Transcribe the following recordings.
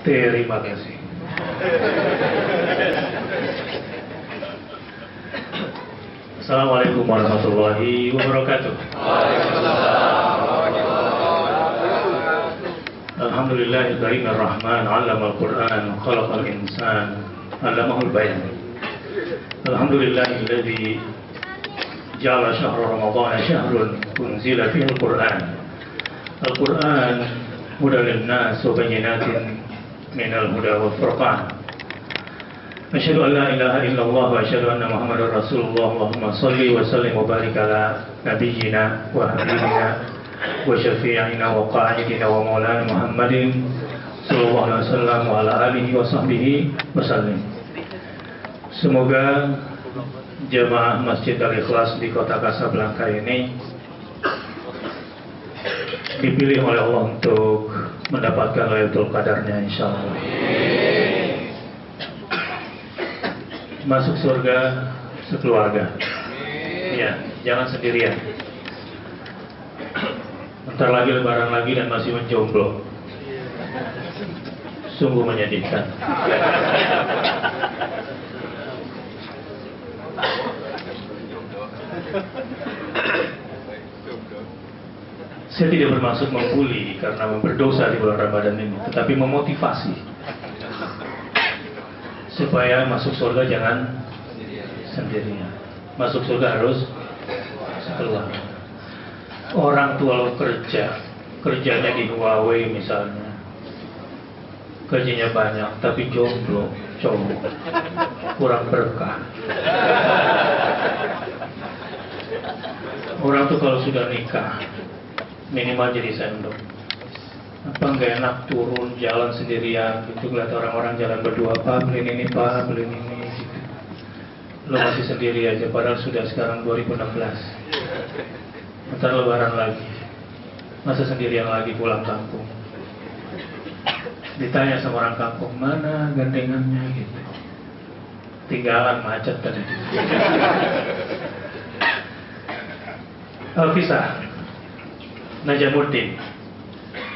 Terima kasih. Assalamualaikum warahmatullahi wabarakatuh. Alhamdulillahil karim ar-rahman 'allamal Qur'an khalaqal insan 'allamahul bayan. Alhamdulillahilladzi ja'ala syahra ramadhana syahrun unzila fihi al-Qur'an. Al-Qur'an hudan lin-nas wa bayyinatin minal huda wal furqan. Asyhadu an la ilaha illallah wa asyhadu anna Muhammadar Rasulullah. Allahumma shalli wa sallim wa barik ala nabiyyina wa habibina wa syafi'ina wa qa'idina wa maulana Muhammadin sallallahu alaihi wasallam wa ala alihi wa sahbihi wasallim. Semoga jemaah Masjid Al-Ikhlas di kota Kasablanka ini dipilih oleh Allah untuk mendapatkan Lailatul Qadarnya insyaallah. Masuk surga sekeluarga. Ya, jangan sendirian. Bentar lagi lebaran lagi dan masih menjomblo. Sungguh menyedihkan. Saya tidak bermaksud membuli karena berdosa di bulan Ramadan ini, tetapi memotivasi supaya masuk surga jangan sendirian. Masuk surga harus sekeluarga. Orang tua lo kerjanya di Huawei misalnya, kerjanya banyak, tapi jomblo, cowok, kurang berkah. Orang tuh kalau sudah nikah, minimal jadi sendok. Apa nggak enak turun jalan sendirian gitu, ngeliat orang-orang jalan berdua, pak beli ini pak beli ini gitu. Lo masih sendiri aja, padahal sudah sekarang 2016. Ntar lebaran lagi, masa sendirian lagi pulang kampung. Ditanya sama orang kampung, mana gandengannya gitu. Tinggalan macet tadi. Al-Kisah Najamuddin,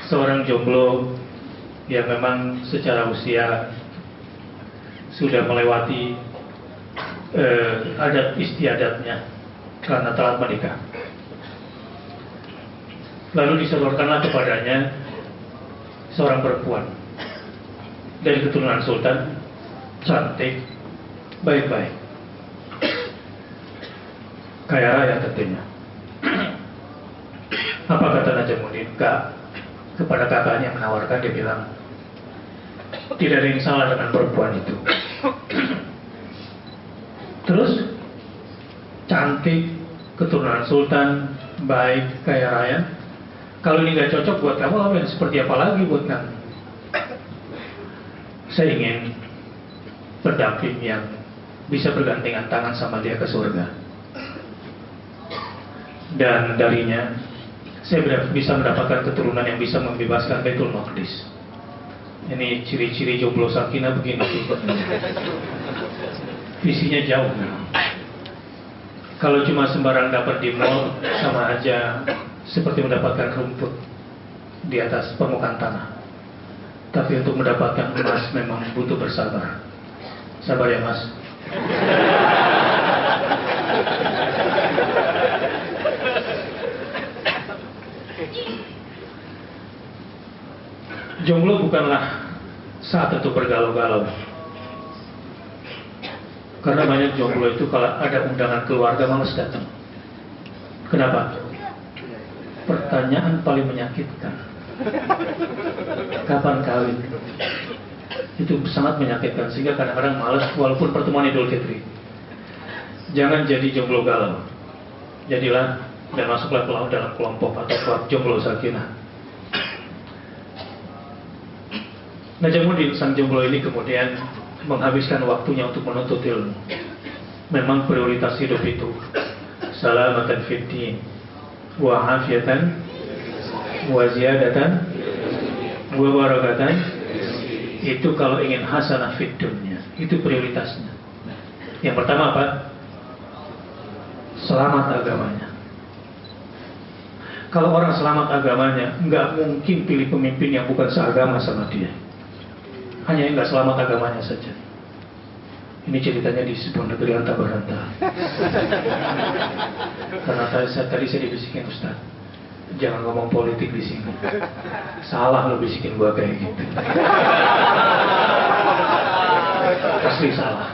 seorang jomblo yang memang secara usia sudah melewati adat istiadatnya karena telat menikah. Lalu diseluruhkanlah kepadanya seorang perempuan dari keturunan sultan, cantik, baik-baik, kaya raya tentunya. Apa kata Najamuddin? Kak, kepada kakaknya yang menawarkan, dia bilang, tidak ada yang salah dengan perempuan itu. Terus cantik, keturunan sultan, baik, kaya raya. Kalau ini gak cocok buat kamu, lalu seperti apa lagi buat kamu? Saya ingin pendamping yang bisa bergandengan tangan sama dia ke surga. Dan darinya saya bisa mendapatkan keturunan yang bisa membebaskan Baitul Maqdis. Ini ciri-ciri jomblo sakinah begini. Visinya jauh. Kalau cuma sembarang dapat di mall, sama aja seperti mendapatkan rumput di atas permukaan tanah. Tapi untuk mendapatkan emas memang butuh bersabar. Sabar ya mas. Jomblo bukanlah saat untuk bergalau-galau. Karena banyak jomblo itu kalau ada undangan keluarga malas datang. Kenapa? Pertanyaan paling menyakitkan. Kapan kawin? Itu sangat menyakitkan sehingga kadang-kadang malas walaupun pertemuan Idul Fitri. Jangan jadi jomblo galau. Jadilah dan masuklah dalam kelompok atau klub jomblo sakinah. Najamuddin sang jomblo ini kemudian menghabiskan waktunya untuk menuntut ilmu. Memang prioritas hidup itu salamatan fid din wa afiyatan wa ziyadatan wa barakatan. Itu kalau ingin hasanah fid dunya, itu prioritasnya. Yang pertama apa? Selamat agamanya. Kalau orang selamat agamanya, nggak mungkin pilih pemimpin yang bukan seagama sama dia. hanya yang nggak selamat agamanya saja. Ini ceritanya di sebuah negeri anta berantah. Karena tadi saya dibisikin, Ustaz, jangan ngomong politik di sini. Salah lo bisikin gua kayak gitu. Asli salah.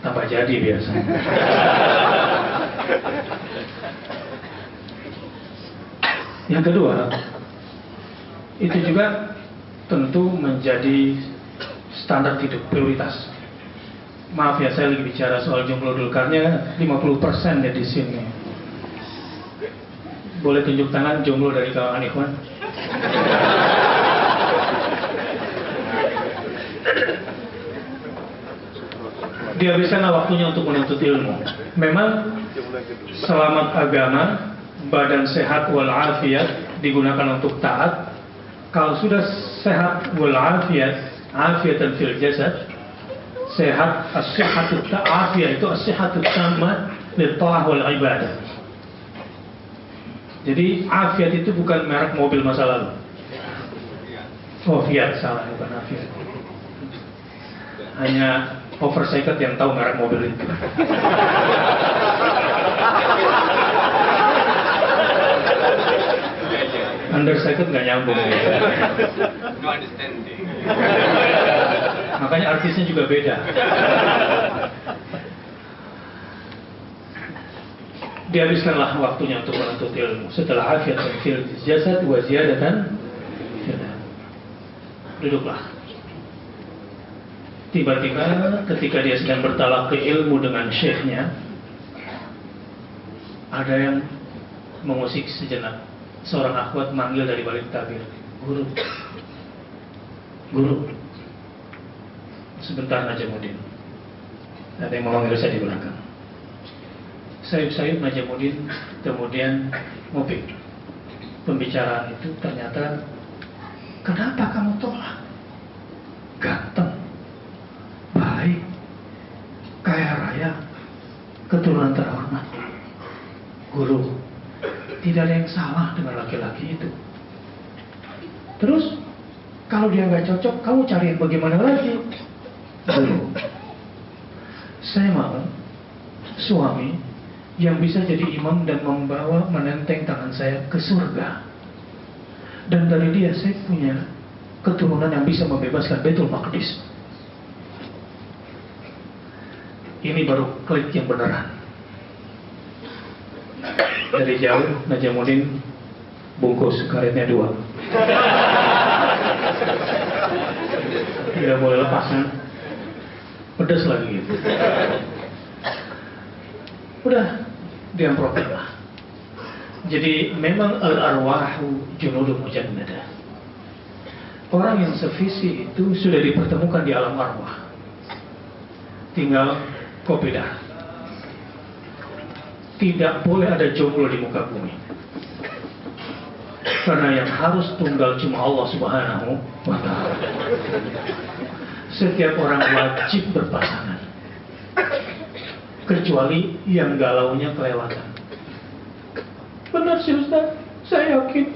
Tambah jadi biasanya. Yang kedua, itu juga tentu menjadi standar hidup, prioritas. Maaf ya, saya lagi bicara soal jomblo dulkarnya 50% ya di sini. Boleh tunjuk tangan jomblo dari kalangan ikhwan? Dihabiskanlah waktunya untuk menuntut ilmu. Memang selamat agama, badan sehat walafiat digunakan untuk taat. Kalau sudah sehat walafiat, afiatan fil jasad, sehat, as-sihhatu ta'afiyah itu as-sihhatu tamma lit-ta'ah wal ibadah. Jadi afiat itu bukan merek mobil masa lalu. Oh, Fiat, salah, bukan afiat. Hanya overcycled yang tahu merek mobil itu. Undercycled nggak nyambung. No understanding. Makanya artisnya juga beda. Dihabiskanlah waktunya untuk menuntut ilmu. Setelah afiat fil jasad wa ziyadatan, duduklah. Tiba-tiba ketika dia sedang bertalaqi ilmu dengan syekhnya, ada yang mengusik sejenak. Seorang akhwat manggil dari balik tabir, "Guru, guru." Sebentar Najamuddin. Ada yang memanggil saya di belakang. Sayup-sayup Najamuddin kemudian ngupik. Pembicaraan itu ternyata, "Kenapa kamu tolak? Ganteng, baik, kaya raya, keturunan terhormat. Guru, tidak ada yang salah dengan laki-laki itu. Terus, kalau dia nggak cocok, kamu cari yang bagaimana lagi?" Guru, saya mau suami yang bisa jadi imam dan membawa menenteng tangan saya ke surga. Dan dari dia saya punya keturunan yang bisa membebaskan Baitul Maqdis. Ini baru klik yang beneran. Dari jauh Najamuddin bungkus karetnya 2. Tidak boleh lepas kan? Pedas lagi gitu. Udah diamprokin lah. Jadi memang al-arwahu junudun mujannadah. Orang yang sevisi itu sudah dipertemukan di alam arwah. Tinggal kopi dah. Tidak boleh ada jomblo di muka bumi. Karena yang harus tunggal cuma Allah Subhanahu wa ta'ala. Setiap orang wajib berpasangan, kecuali yang galaunya kelewatan. Benar sih Ustaz, saya yakin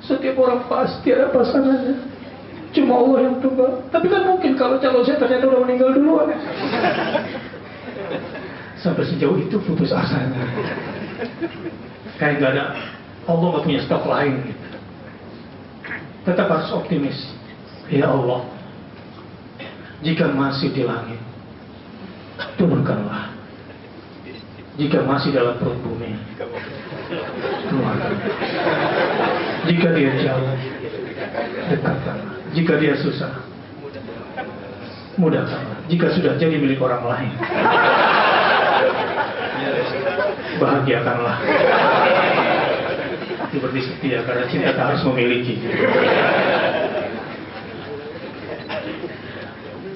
setiap orang pasti ada pasangannya, cuma Allah yang tunggal. Tapi kan mungkin kalau calon saya ternyata udah meninggal duluan. Sampai sejauh itu putus asanya. Kayak gak ada, Allah gak punya stok lain gitu. Tetap harus optimis. Ya Allah, jika masih di langit, turunkanlah. Jika masih dalam perut bumi, keluarkan. Jika dia jauh, dekatkanlah. Jika dia susah, mudahkanlah. Jika sudah jadi milik orang lain, bahagiakanlah. Seperti setia, karena cinta tak harus memiliki.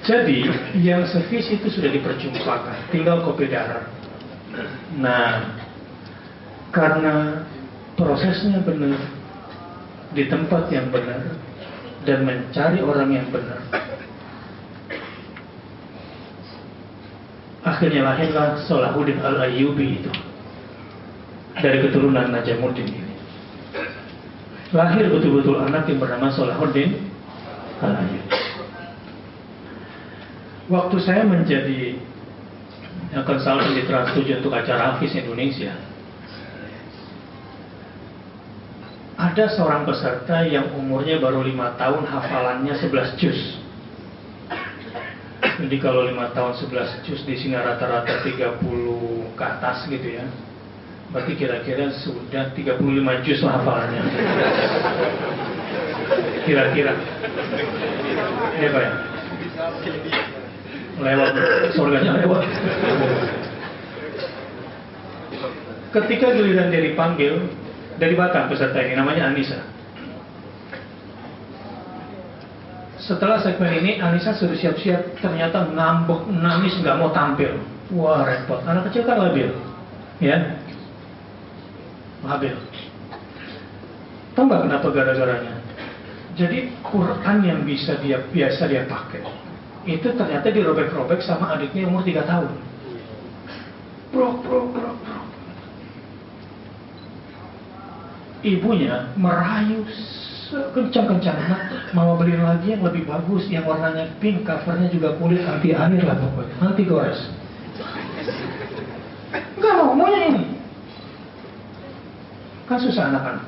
Jadi yang sevisi itu sudah diperjumpakan, tinggal kopi darah. Nah, karena prosesnya benar, di tempat yang benar, dan mencari orang yang benar, akhirnya lahirlah Salahuddin Al-Ayyubi itu dari keturunan Najamuddin ini. Lahir betul-betul anak yang bernama Salahuddin halayak. Waktu saya menjadi konsultan di Trans 7 untuk acara Hafiz Indonesia, ada seorang peserta yang umurnya baru 5 tahun, hafalannya 11 juz. Jadi kalau 5 tahun 11 juz di sini rata-rata 30 ke atas gitu ya, berarti kira-kira sudah 35 juz lah hafalannya. Kira-kira ya Pak ya? Lewat, surganya lewat. Ketika giliran dia dipanggil dari Batam, peserta ini namanya Anissa. Setelah segmen ini Anissa sudah siap-siap, ternyata ngambek, nangis, nggak mau tampil. Wah repot, anak kecil kan labil, ya, labil. Tahu nggak kenapa gara-garanya? Jadi Quran yang biasa dia pakai itu ternyata dirobek-robek sama adiknya umur 3 tahun. Brok. Ibunya merayu kencang-kencang, mau beli lagi yang lebih bagus, yang warnanya pink, covernya juga kulit anti air lah pokoknya, anti gores. Enggak maunya ini. Kan susah anak-anak.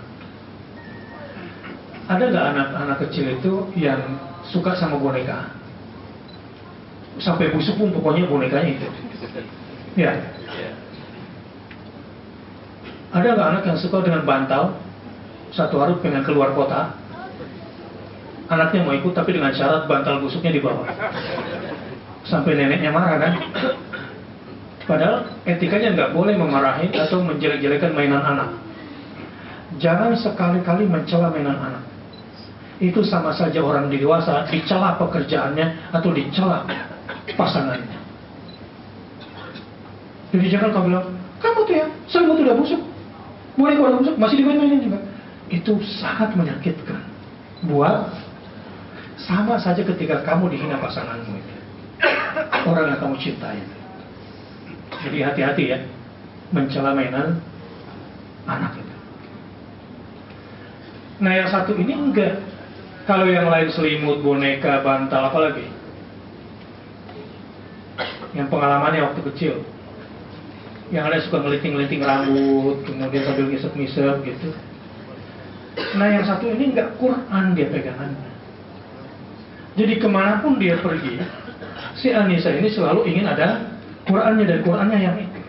Ada nggak anak-anak kecil itu yang suka sama boneka? Sampai busuk pun pokoknya bonekanya itu. Ya. Ada nggak anak yang suka dengan bantal? Satu hari pengen keluar kota, anaknya mau ikut tapi dengan syarat bantal busuknya dibawa. Sampai neneknya marah kan? Padahal etikanya nggak boleh memarahi atau menjelek-jelekan mainan anak. Jangan sekali-kali mencela mainan anak. Itu sama saja orang dewasa dicela pekerjaannya atau dicela pasangannya. Jadi jangan kamu bilang, kamu tuh ya, selimut udah busuk, boneka udah busuk, masih dimain-mainin juga. Itu sangat menyakitkan. Buat sama saja ketika kamu dihina pasanganmu itu, orang yang kamu cintai. Jadi hati-hati ya mencela mainan anak itu. Nah yang satu ini enggak. Kalau yang lain selimut, boneka, bantal, apalagi yang pengalamannya waktu kecil, yang ada suka ngeliting-ngeliting rambut, kemudian sambil ngisep-ngisep gitu. Nah yang satu ini enggak, Quran dia pegangannya. Jadi kemanapun dia pergi, si Anissa ini selalu ingin ada Qurannya, dan Qurannya yang itu.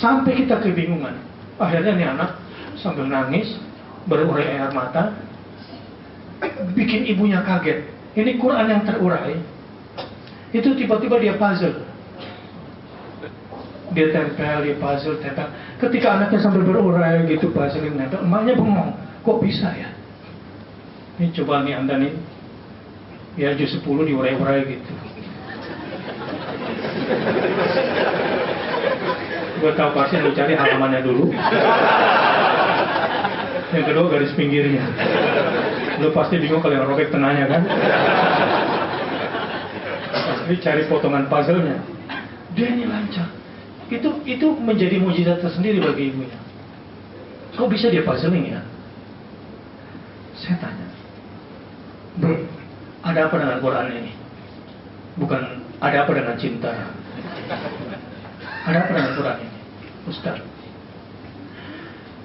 Sampai kita kebingungan. Akhirnya nih anak sambil nangis, berurai air mata, bikin ibunya kaget. Ini Quran yang terurai, itu tiba-tiba dia puzzle. Dia tempel, dia puzzle, tempel. Ketika anaknya sambil berurai gitu, puzzle nempel, emaknya bengong. Kok bisa ya? Ini coba nih anda nih, ya juz 10 diurai-urai gitu. Gue tahu pasti lu cari halamannya dulu. Yang kedua garis pinggirnya. Lu pasti bingung kalau yang robek tengahnya kan. Pasti cari potongan puzzle-nya. Dia ini lancar. Itu menjadi mujizat tersendiri bagi ibunya. Kok bisa dia puzzling ya? Saya tanya, Bro, ada apa dengan Quran ini? Bukan ada apa dengan cinta. Ada apa dengan Quran ini? Ustaz,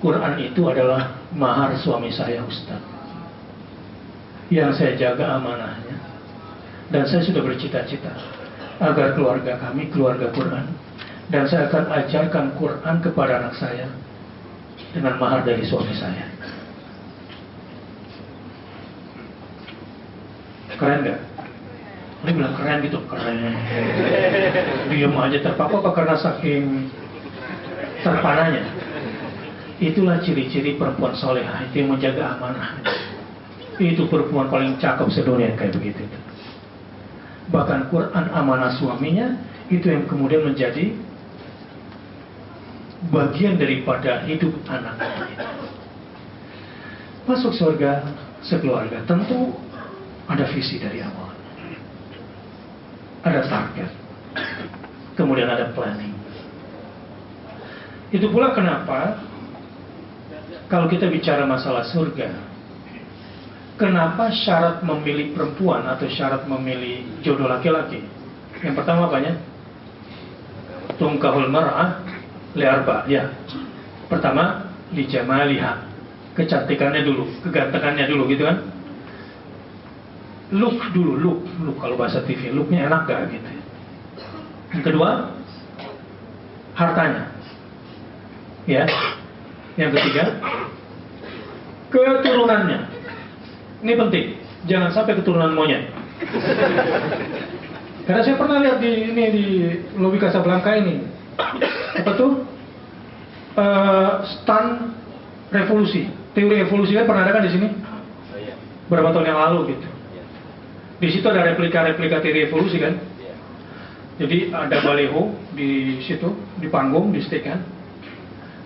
Quran itu adalah mahar suami saya, Ustaz, yang saya jaga amanahnya. Dan saya sudah bercita-cita agar keluarga kami, keluarga Quran, dan saya akan ajarkan Quran kepada anak saya dengan mahar dari suami saya. Keren gak? Dia bilang keren gitu, keren. Diam aja, terpaku apa karena saking terpananya. Itulah ciri-ciri perempuan solehah, itu yang menjaga amanah. Itu perempuan paling cakep sedunia kayak begitu. Bahkan Quran amanah suaminya, itu yang kemudian menjadi bagian daripada hidup anaknya. Masuk surga sekeluarga, tentu ada visi dari awal, ada target, kemudian ada planning. Itu pula kenapa kalau kita bicara masalah surga, kenapa syarat memilih perempuan atau syarat memilih jodoh laki-laki? Yang pertama apanya? Tungkahul mar'ah li'arba. Ya. Pertama, li jamaliha. Kecantikannya dulu, kegantengannya dulu gitu kan. Look dulu, look kalau bahasa TV, looknya enak gak gitu. Yang kedua, hartanya. Ya. Yang ketiga, keturunannya. Ini penting, jangan sampai keturunan monyet. Karena saya pernah lihat di lobi Casablanca ini, apa tuh, stand revolusi, teori evolusi kan pernah ada kan di sini, berapa tahun yang lalu gitu. Di situ ada replika teori evolusi kan. Jadi ada baleho di situ, di panggung, di stage kan.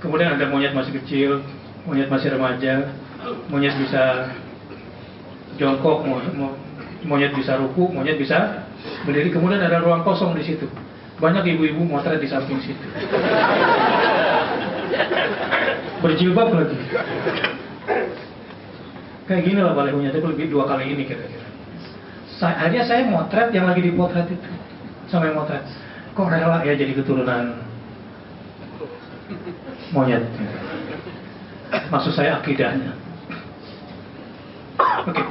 Kemudian ada monyet masih kecil, monyet masih remaja, monyet bisa jongkok, monyet bisa ruku, monyet bisa berdiri. Kemudian ada ruang kosong di situ. Banyak ibu-ibu motret di samping situ. Berjilbab lagi. Kayak gini lah balehonya, tapi lebih 2 kali ini kira-kira. Akhirnya saya motret yang lagi dipotret itu, sama yang motret. Kok rela ya jadi keturunan monyet? Maksud saya akidahnya. Oke.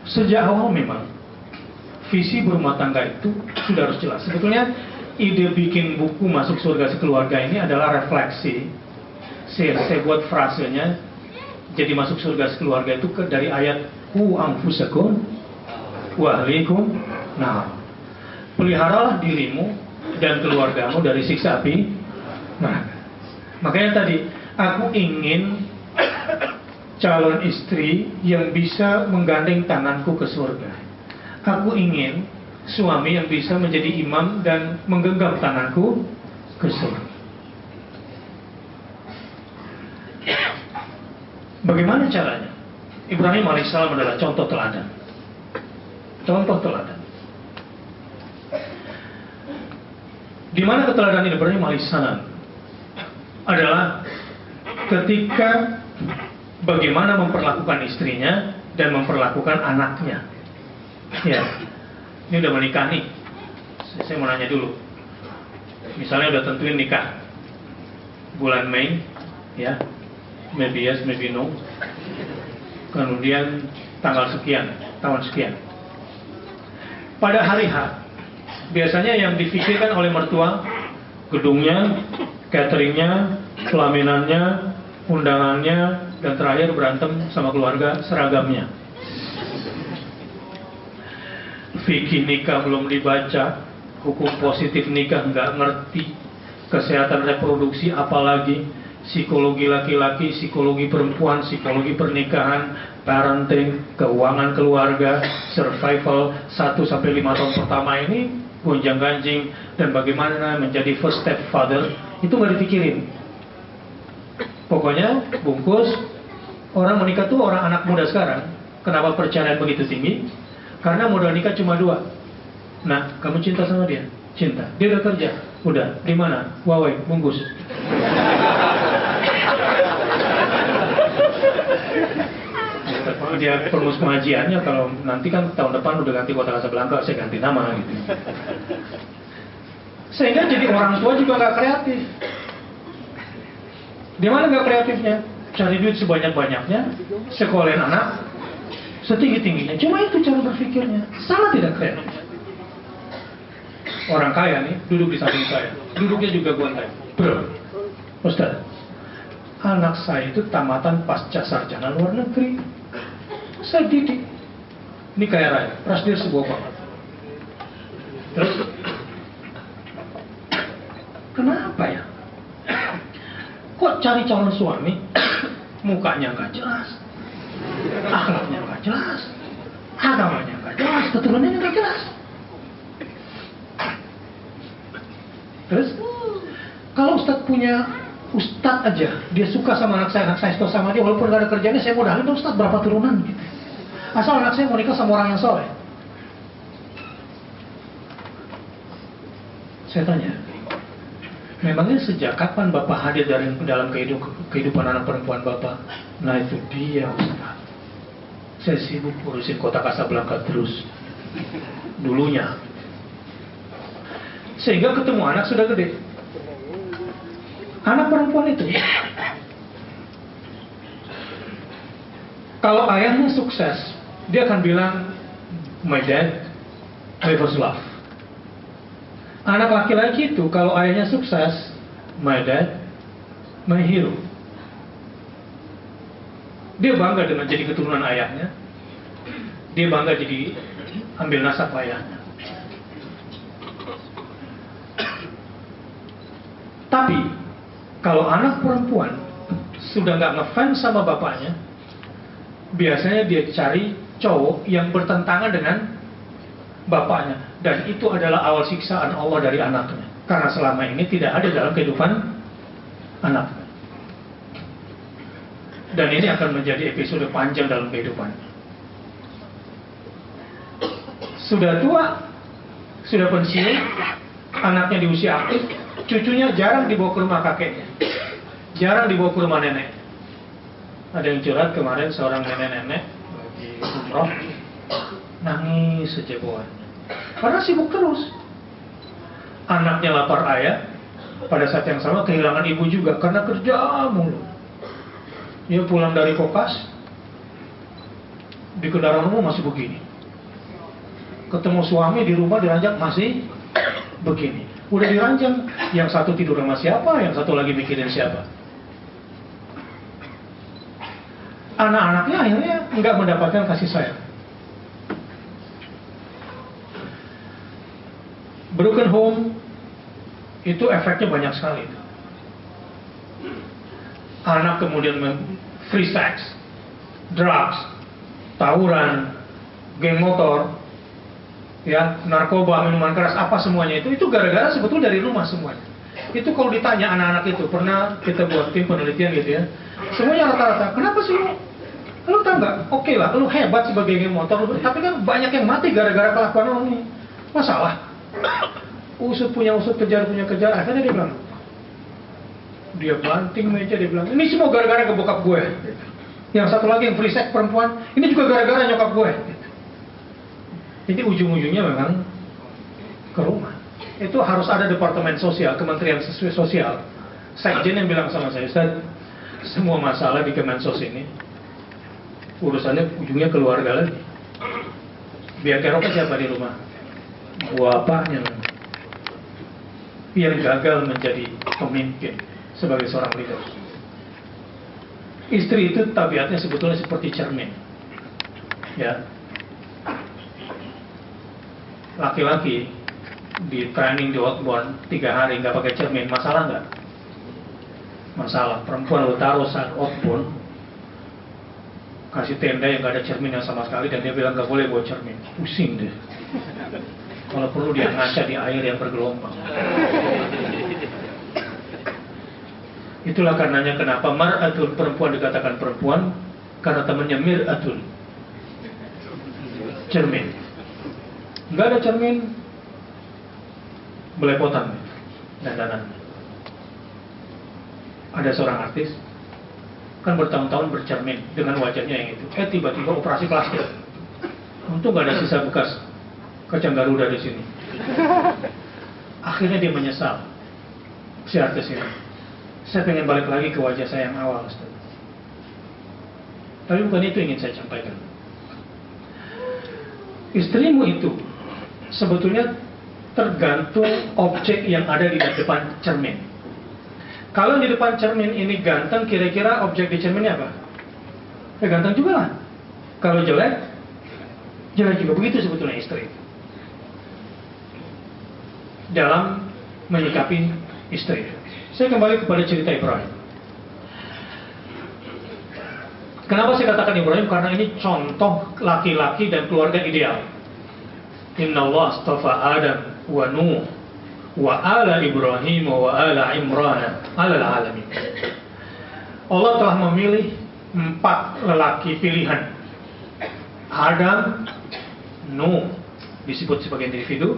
Sejak awal memang visi berumah tangga itu sudah harus jelas. Sebetulnya ide bikin buku Masuk Surga Sekeluarga ini adalah refleksi. Saya buat frasenya, jadi masuk surga sekeluarga itu dari ayat Qu anfusakum wa ahlikum. Nah, peliharalah dirimu dan keluargamu dari siksa api. Nah, makanya tadi aku ingin calon istri yang bisa menggandeng tanganku ke surga. Aku ingin suami yang bisa menjadi imam dan menggenggam tanganku ke surga. Bagaimana caranya? Ibrahim alaihissalam adalah contoh teladan. Contoh teladan. Di mana keteladanan Ibrahim alaihissalam adalah ketika bagaimana memperlakukan istrinya dan memperlakukan anaknya. Ya, ini udah menikah nih. Saya mau nanya dulu. Misalnya udah tentuin nikah bulan Mei, ya. Maybe yes, maybe no. Kemudian tanggal sekian, tahun sekian. Pada hari H, biasanya yang difikirkan oleh mertua, gedungnya, cateringnya, pelaminannya, undangannya, dan terakhir berantem sama keluarga, seragamnya. Fikih nikah belum dibaca, hukum positif nikah nggak ngerti, kesehatan reproduksi apalagi, psikologi laki-laki, psikologi perempuan, psikologi pernikahan, parenting, keuangan keluarga, survival 1-5 tahun pertama ini, gonjang-ganjing, dan bagaimana menjadi first step father, itu nggak dipikirin. Pokoknya bungkus. Orang menikah tuh orang anak muda sekarang. Kenapa perceraian begitu tinggi? Karena modal nikah cuma 2. Nah, kamu cinta sama dia? Cinta. Dia udah kerja? Udah. Di mana? Huawei, bungkus. Dia permus pengajiannya, kalau nanti kan tahun depan udah ganti kota Casablanca, saya ganti nama gitu. Sehingga jadi orang tua juga nggak kreatif. Di mana nggak kreatifnya? Cari duit sebanyak-banyaknya, sekolahin anak setinggi-tingginya. Cuma itu cara berpikirnya, sangat tidak kreatif. Orang kaya nih duduk di samping saya, duduknya juga gontai. Bro, Ustaz, anak saya itu tamatan pasca sarjana luar negeri. Saya didik. Ini kaya raya, Prasdir sebuah banget. Terus, kenapa ya? Kok cari calon suami, mukanya nggak jelas, akhlaknya nggak jelas, agamanya nggak jelas, keturunannya nggak jelas. Terus, kalau Ustadz punya Ustadz aja, dia suka sama anak saya suka sama dia, walaupun nggak ada kerjanya, saya modalin dong Ustadz berapa turunan gitu. Asal anak saya mau nikah sama orang yang soleh. Saya tanya, Memangnya sejak kapan Bapak hadir dalam kehidupan anak perempuan Bapak? Nah itu dia Ustaz. Saya sibuk urusin kota Casablanca terus. Dulunya. Sehingga ketemu anak sudah gede. Anak perempuan itu, kalau ayahnya sukses, dia akan bilang, my dad, my first love. Anak laki-laki itu, kalau ayahnya sukses, my dad, my hero. Dia bangga dengan jadi keturunan ayahnya. Dia bangga jadi ambil nasab ayahnya. Tapi kalau anak perempuan sudah nggak ngefans sama bapaknya, biasanya dia cari cowok yang bertentangan dengan bapaknya, dan itu adalah awal siksaan Allah dari anaknya, karena selama ini tidak ada dalam kehidupan anaknya. Dan ini akan menjadi episode panjang dalam kehidupan. Sudah tua, sudah pensiun, anaknya di usia aktif, cucunya jarang dibawa ke rumah kakeknya, jarang dibawa ke rumah nenek. Ada yang curhat kemarin, seorang nenek-nenek lagi umroh, nangis saja bawaannya, karena sibuk terus. Anaknya lapar ayah, pada saat yang sama kehilangan ibu juga karena kerja mulu. Dia pulang dari kokas, di kendaraan umum masih begini. Ketemu suami di rumah diranjang masih begini. Udah diranjang, yang satu tidur sama siapa, yang satu lagi mikirin siapa. Anak-anaknya akhirnya nggak mendapatkan kasih sayang. Broken home itu efeknya banyak sekali. Anak kemudian free sex, drugs, tawuran, geng motor, ya, narkoba, minuman keras, apa semuanya itu gara-gara sebetulnya dari rumah semuanya. Itu kalau ditanya anak-anak itu, pernah kita buat tim penelitian gitu ya, semuanya rata-rata, kenapa sih lu tahu nggak? Oke lah, lu hebat sebagai geng motor, tapi kan banyak yang mati gara-gara kelakuan lu nih. Masalah. Usut punya usut, kejar punya kejar, akhirnya dia bilang, dia banting meja, dia bilang, ini semua gara-gara ke bokap gue. Yang satu lagi yang free sex perempuan, ini juga gara-gara nyokap gue. Jadi ujung-ujungnya memang ke rumah. Itu harus ada departemen sosial, kementerian sosial. Sekjen yang bilang sama saya, Ustaz, semua masalah di Kemensos ini urusannya ujungnya keluarga lagi. Biar keroknya siapa di rumah? Bapaknya yang gagal menjadi pemimpin sebagai seorang leader. Istri itu tabiatnya sebetulnya seperti cermin, ya. Laki-laki di training di outbound 3 hari nggak pakai cermin, masalah nggak? Masalah. Perempuan lo taruh saat outbound, kasih tenda yang nggak ada cermin yang sama sekali, dan dia bilang nggak boleh bawa cermin, pusing deh. Kalau perlu dia ngaca di air yang bergelombang. Itulah karenanya kenapa mar'atul perempuan dikatakan perempuan, karena temannya mir'atul, cermin. Nggak ada cermin, belepotan dandanan. Ada seorang artis kan bertahun-tahun bercermin dengan wajahnya yang itu, tiba-tiba operasi plastik. Untung nggak ada sisa bekas kacang Garuda di sini. Akhirnya dia menyesal, si artis ini. Saya pengen balik lagi ke wajah saya yang awal, Ustaz. Tapi bukan itu yang ingin saya sampaikan. Istrimu itu sebetulnya tergantung objek yang ada di depan cermin. Kalau di depan cermin ini ganteng, kira-kira objek di cerminnya apa? Ya ganteng juga lah. Kalau jelek, jelek juga. Begitu sebetulnya istri dalam menyikapi istri. Saya kembali kepada cerita Ibrahim. Kenapa saya katakan Ibrahim? Karena ini contoh laki-laki dan keluarga ideal. Inna Allah astafa Adam wa Nuh wa ala Ibrahim wa ala Imran ala alamin. Allah telah memilih 4 lelaki pilihan. Adam, Nuh disebut sebagai individu,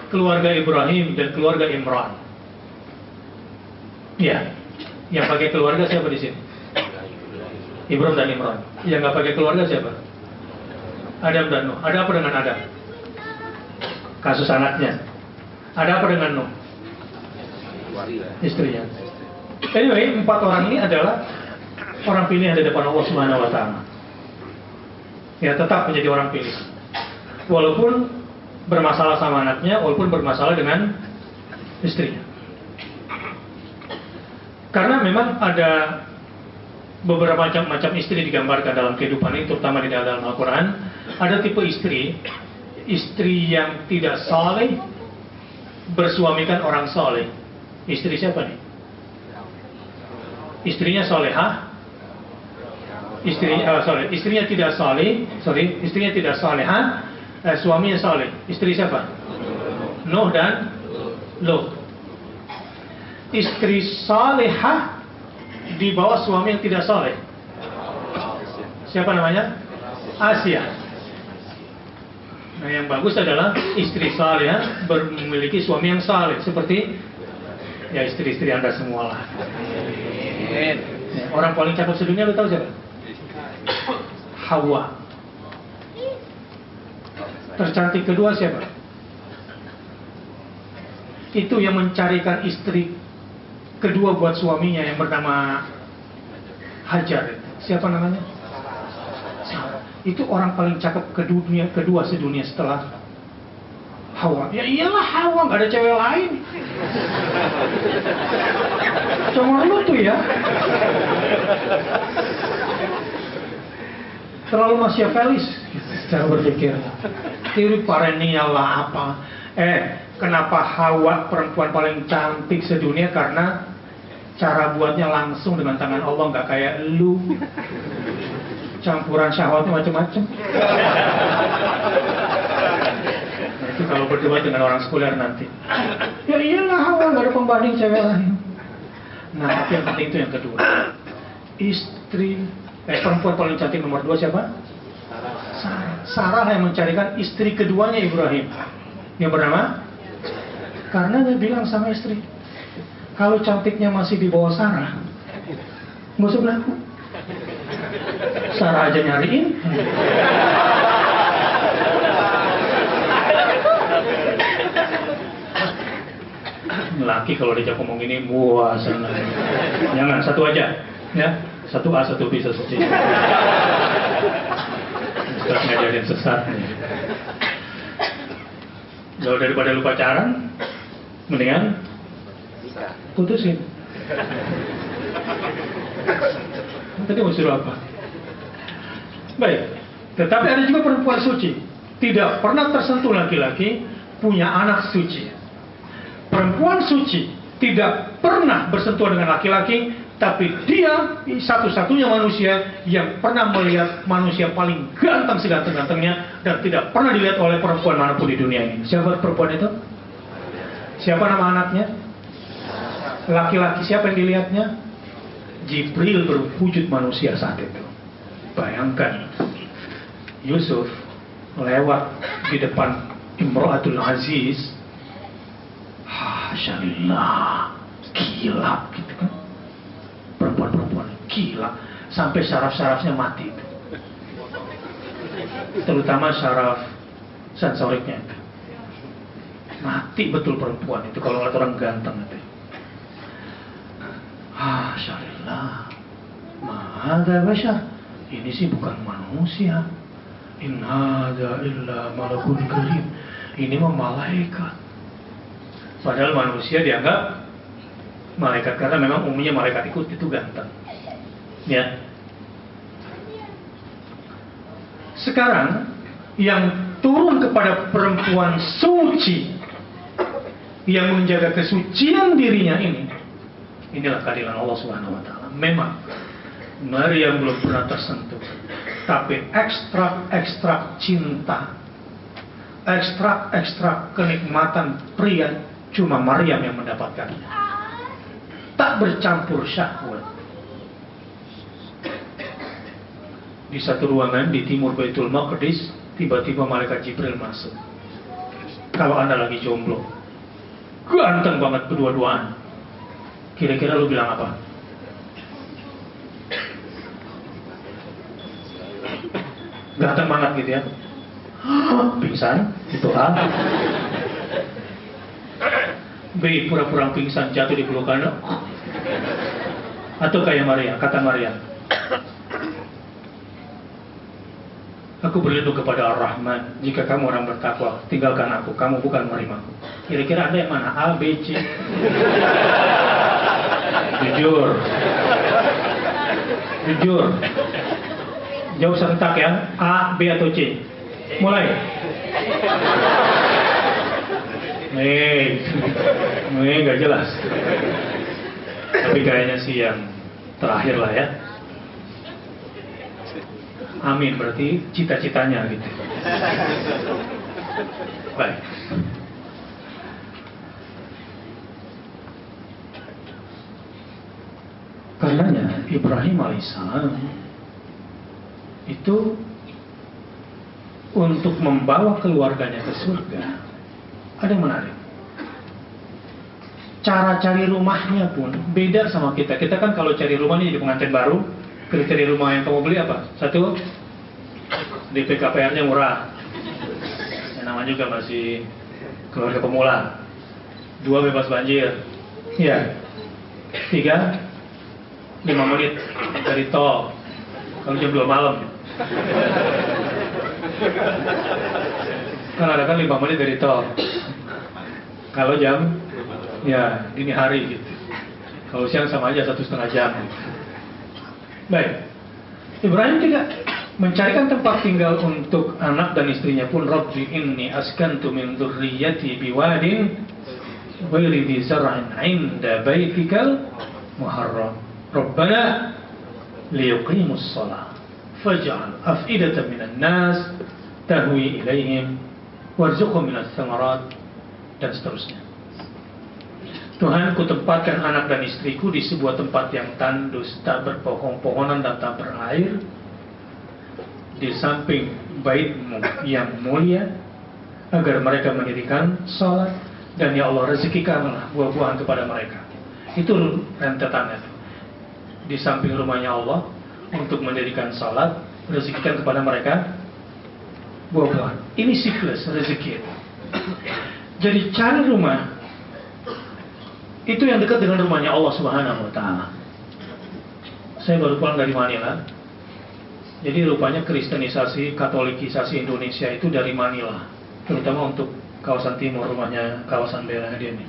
keluarga Ibrahim dan keluarga Imran. Ya, yang pakai keluarga siapa di sini? Ibrahim dan Imran. Yang nggak pakai keluarga siapa? Adam dan Nuh. Ada apa dengan Adam? Kasus anaknya. Ada apa dengan Nuh? Istrinya. Anyway, 4 orang ini adalah orang pilihan di depan Allah Subhanahu wa Ta'ala. Ya, tetap menjadi orang pilih. Walaupun bermasalah sama anaknya, walaupun bermasalah dengan istrinya. Karena memang ada beberapa macam istri digambarkan dalam kehidupan ini, terutama di dalam Al-Quran. Ada tipe istri yang tidak saleh bersuamikan orang saleh. Istri siapa nih? Istrinya solehah, istrinya tidak saleh, istrinya tidak salehah, suaminya saleh. Istri siapa? Nuh dan Lut. Istri salehah di bawah suami yang tidak saleh. Siapa namanya? Asia. Nah, yang bagus adalah istri salehah memiliki suami yang saleh, seperti ya istri-istri Anda semua lah. Ya, orang paling cakep sedunia lu tahu siapa? Hawa. Tercantik kedua siapa? Itu yang mencarikan istri kedua buat suaminya yang bernama Hajar. Siapa namanya? Sarah. Itu orang paling cakep kedua sedunia setelah Hawa. Ya iyalah Hawa, nggak ada cewek lain. Cuma lu tuh ya. Terlalu Machiavellis secara berpikir. Teori perennial lah apa. Kenapa Hawa perempuan paling cantik sedunia? Karena cara buatnya langsung dengan tangan Allah, nggak kayak lu. Campuran syahwatnya macam-macam. Nah, itu kalau berdebat dengan orang sekuler nanti. Ya iyalah Hawa, nggak ada pembanding cewek lain. Nah, tapi yang penting itu yang kedua. Perempuan paling cantik nomor 2 siapa? Sarah yang mencarikan istri keduanya Ibrahim. Yang bernama? Karena dia bilang sama istri, kalau cantiknya masih di bawah Sarah, nggak usah berlaku. Sarah aja nyariin. Laki kalau diajak ngomong ini, wah senang. Jangan, satu aja, ya. 1A, 1B, 1C. Ustaz ngajarin sesat. Kalau daripada lu pacaran, mendingan putusin. Tadi mau suruh apa? Baik. Tetapi ada juga perempuan suci, tidak pernah tersentuh laki-laki, punya anak suci. Perempuan suci tidak pernah bersentuhan dengan laki-laki, tapi dia satu-satunya manusia yang pernah melihat manusia paling ganteng seganteng-gantengnya dan tidak pernah dilihat oleh perempuan manapun di dunia ini. Siapa perempuan itu? Siapa nama anaknya? Laki-laki siapa yang dilihatnya? Jibril berwujud manusia saat itu. Bayangkan Yusuf lewat di depan Imratul Aziz, Hasyalillah, gila gitu kan. Perempuan-perempuan gila sampai syaraf-syarafnya mati itu. Terutama syaraf sensoriknya itu. Mati betul perempuan itu kalau ngeliat orang ganteng itu. Syalillah, ma'adha bashar. Ini sih bukan manusia. In hadza illa malakun karim. Ini mah malaikat. Padahal manusia dianggap malaikat karena memang umumnya malaikat itu ganteng. Ya. Sekarang yang turun kepada perempuan suci yang menjaga kesucian dirinya ini, inilah keadilan Allah Subhanahu wa Ta'ala. Memang Maryam belum pernah tersentuh, tapi ekstrak cinta, ekstrak kenikmatan pria cuma Maryam yang mendapatkannya. Tak bercampur syahwat. Di satu ruangan di timur Baitul Maqdis, tiba-tiba malaikat Jibril masuk. Kalau Anda lagi jomblo, ganteng banget berdua-duaan, Kira-kira lu bilang apa? Ganteng banget gitu ya. Pingsan, itu A. B, pura-pura pingsan jatuh di pelukannya. Atau kayak Maria, kata Maria, aku berlindung kepada Ar-Rahman. Jika kamu orang bertakwa, tinggalkan aku. Kamu bukan menerima. Kira-kira ada yang mana? A, B, C? Jujur. Jujur. Jawab serentak ya. A, B atau C? Mulai. Nggak jelas. Tapi kayaknya sih yang terakhir lah ya. Amin, berarti cita-citanya gitu. Baik. Karenanya Ibrahim alaihissalam itu untuk membawa keluarganya ke surga ada yang menarik. Cara cari rumahnya pun beda sama kita. Kita kan kalau cari rumah ini jadi pengantin baru, kriteria rumah yang kamu beli apa? Satu, DP KPR-nya murah. Yang namanya juga masih keluarga pemula. Dua, bebas banjir. Ya. Tiga, 5 menit dari tol. Kalau jam 2 malam. Kan ada kan 5 menit dari tol. Kalau jam ya dini hari gitu. Kalau siang sama aja 1,5 jam. Baik. Ibrahim tidak mencarikan tempat tinggal untuk anak dan istrinya pun. Rabbi inni askantu min dzurriyyati biwadin ghairi dzi zar'in 'inda baitikal muharram. Rabbana liyuqimus shalah faj'al af'idatan minan nas tahwi ilaihim warzuqhum minas thamarat, dan seterusnya. Tuhan, ku tempatkan anak dan istriku di sebuah tempat yang tandus, tak berpohon-pohonan dan tak berair, di samping bait-Mu yang mulia, agar mereka mendirikan salat, dan ya Allah rezekikanlah buah-buahan kepada mereka. Itu rentetannya. Di samping rumahnya Allah, untuk mendirikan salat, rezekikan kepada mereka buah-buahan. Ini siklus rezeki. Jadi cari rumah itu yang dekat dengan rumahnya Allah Subhanahu wa Ta'ala. Saya baru pulang dari Manila. Jadi rupanya kristenisasi, katolikisasi Indonesia itu dari Manila, terutama untuk kawasan timur, rumahnya kawasan daerah dia ini.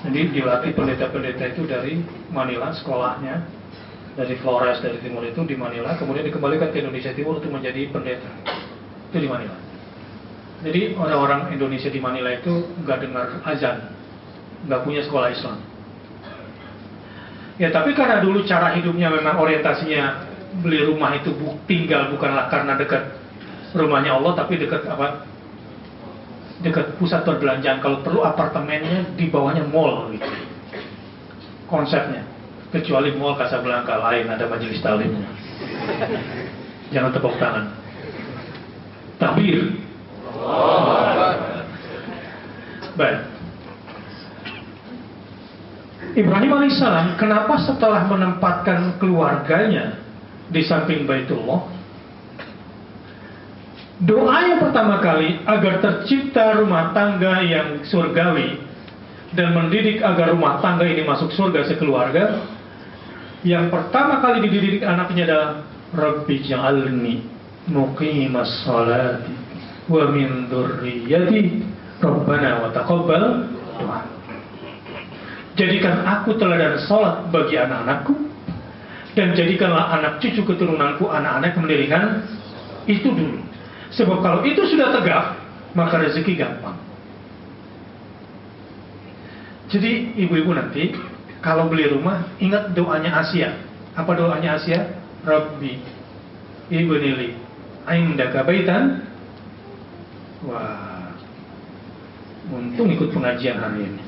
Jadi dilatih pendeta-pendeta itu dari Manila, sekolahnya dari Flores, dari timur itu di Manila, kemudian dikembalikan ke Indonesia Timur untuk menjadi pendeta. Itu di Manila. Jadi orang-orang Indonesia di Manila itu nggak dengar azan, nggak punya sekolah Islam. Ya tapi karena dulu cara hidupnya memang orientasinya beli rumah itu tinggal bukanlah karena dekat rumahnya Allah, tapi dekat apa? Dekat pusat perbelanjaan. Kalau perlu apartemennya di bawahnya mall gitu. Konsepnya. Kecuali mall Casablanca lain, ada majelis taklimnya. Jangan tepuk tangan. Takbir. Baik. Ibrahim alaihissalam kenapa setelah menempatkan keluarganya di samping Baitullah, doa yang pertama kali agar tercipta rumah tangga yang surgawi dan mendidik agar rumah tangga ini masuk surga sekeluarga, yang pertama kali dididik anaknya adalah Rabbi ja'alni muqimas salati wa min dzurriyyati Rabbana wa taqabbal doa. Jadikan aku teladan salat bagi anak-anakku, dan jadikanlah anak cucu keturunanku anak-anak yang mendirikan itu dulu. Sebab kalau itu sudah tegak, maka rezeki gampang. Jadi ibu-ibu nanti kalau beli rumah, ingat doanya Asia. Apa doanya Asia? Rabbi ibnili indaka baitan. Wah, untung ikut pengajian hari ini.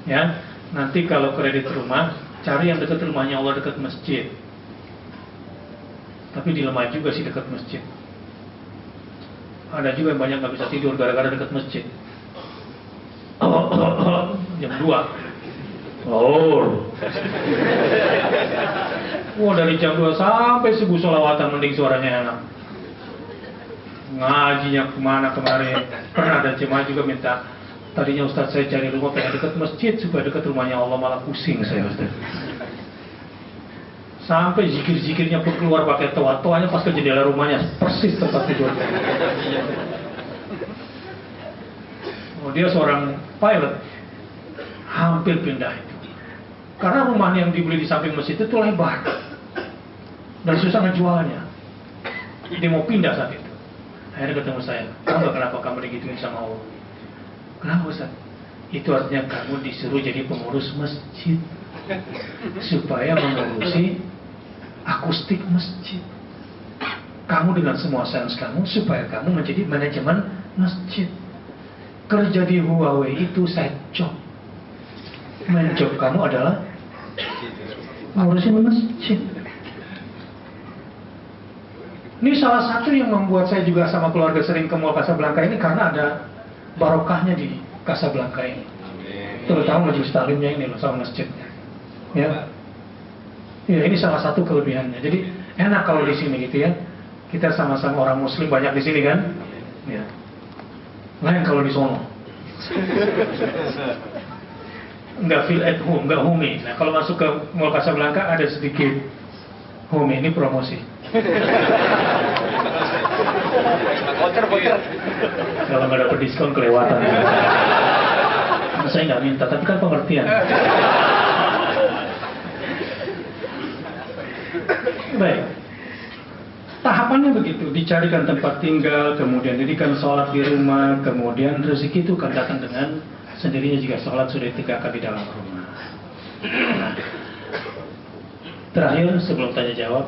Ya, nanti kalau kredit rumah, cari yang dekat rumahnya Allah, dekat masjid. Tapi dilema juga sih dekat masjid. Ada juga yang banyak nggak bisa tidur gara-gara dekat masjid. Jam 2 Oh. Wah, dari jam 2 sampai subuh sholawatan mending suaranya enak. Ngajinya kemana kemarin. Pernah ada jemaah juga minta, tadinya Ustaz saya cari rumah pengen dekat masjid supaya dekat rumahnya Allah, malah pusing saya Ustaz. Sampai zikir-zikirnya pun keluar pakai toa-toanya pas ke jendela rumahnya persis tempat tidurnya. Oh, dia seorang pilot, hampir pindah itu. Karena rumah yang dibeli di samping masjid itu lebar dan susah ngejualnya. Dia mau pindah saat itu. Akhirnya ketemu saya, "Kamu kenapa kamu digituin sama Allah?" "Kenapa Ustaz?" "Itu artinya kamu disuruh jadi pengurus masjid supaya mengurusi akustik masjid. Kamu dengan semua sains kamu supaya kamu menjadi manajemen masjid. Kerja di Huawei itu side job. Main job kamu adalah ngurusin masjid." Ini salah satu yang membuat saya juga sama keluarga sering ke Mall Casablanca ini, karena ada barokahnya di Casablanca ini. Terutama majelis taklimnya ini loh, sama masjidnya. Ya. Ya, ini salah satu kelebihannya. Jadi enak kalau di sini gitu ya. Kita sama-sama orang Muslim banyak di sini kan. Ya. Lain kalau di sono. Nggak feel at home, nggak homey. Nah, kalau masuk ke Mall Casablanca ada sedikit homey. Ini promosi. Kalau nggak dapet diskon kelewatan. Saya nggak minta, tapi kan pengertian. Baik. Tahapannya begitu, dicarikan tempat tinggal, kemudian dirikan sholat di rumah, kemudian rezeki itu akan datang dengan sendirinya jika sholat sudah ditegakkan di dalam rumah. Nah, terakhir sebelum tanya jawab,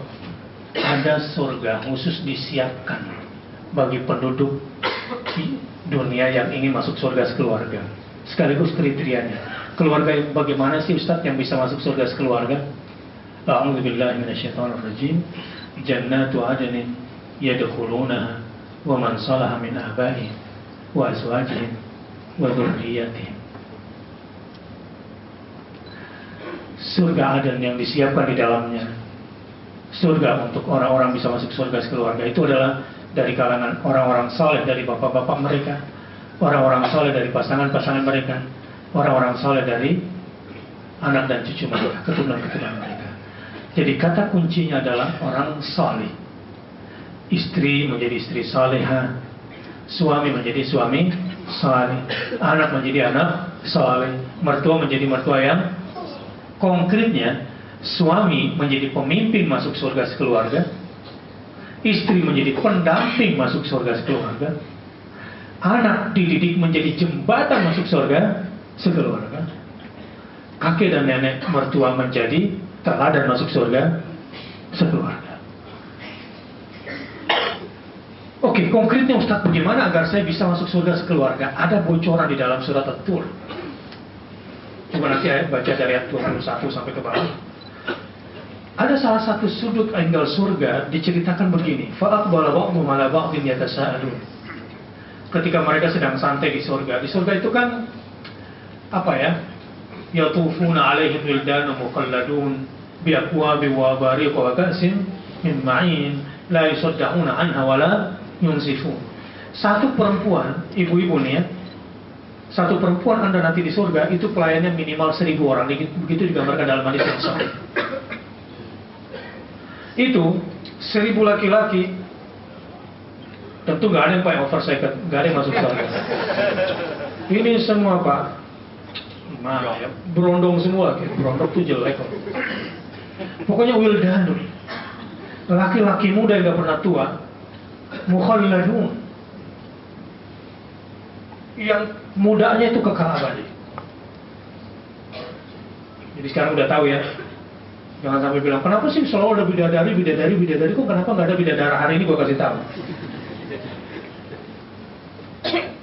ada surga khusus disiapkan bagi penduduk di dunia yang ingin masuk surga sekeluarga. Sekaligus kriterianya. Keluarga bagaimana sih Ustaz yang bisa masuk surga sekeluarga? A'udzubillahi minasyaitonirrajim. Jannatu adnin yadkhulunaha wa man salaha min abaihim wa azwajihim wa dzurriyyatihim. Surga Aden yang disiapkan di dalamnya, surga untuk orang-orang bisa masuk surga sekeluarga, itu adalah dari kalangan orang-orang saleh dari bapak-bapak mereka, orang-orang saleh dari pasangan-pasangan mereka, orang-orang saleh dari anak dan cucu mereka, keturunan-keturunan mereka. Jadi kata kuncinya adalah orang saleh. Istri menjadi istri salehah, suami menjadi suami saleh, anak menjadi anak saleh, mertua menjadi mertua yang konkretnya. Suami menjadi pemimpin masuk surga sekeluarga, istri menjadi pendamping masuk surga sekeluarga, anak dididik menjadi jembatan masuk surga sekeluarga, kakek dan nenek mertua menjadi teladan masuk surga sekeluarga. Oke, konkretnya Ustaz, bagaimana agar saya bisa masuk surga sekeluarga? Ada bocoran di dalam surat At-Tur. Coba nanti baca dari ayat 21 sampai ke bawah. Ada salah satu sudut angle surga diceritakan begini. Fa'aqbala ba'dhum 'ala ba'dhin yatasaalun. Ketika mereka sedang santai di surga. Di surga itu kan apa ya? Yatufuna 'alaihim wildanun mukhalladun bi aqwabin wa bariq wa ka'sin min ma'in la yusaddauna 'anha wa la yunsifun. Satu perempuan, ibu-ibu nih ya. Satu perempuan Anda nanti di surga itu pelayannya minimal 1000 orang. Begitu digambarkan dalam hadis yang sahih. Itu 1000 laki-laki, tentu nggak ada yang pakai oversize, nggak ada yang masuk surga. Ini semua Pak, gimana ya, berondong semua, berondong tuh jelek kok. Pokoknya wildanun, laki-laki muda yang nggak pernah tua, mukhalladun, yang mudanya itu kekal abadi. Jadi sekarang udah tahu ya. Jangan sampai bilang, kenapa sih selalu ada bidadari, kok kenapa nggak ada bidadara hari ini, gue kasih tahu.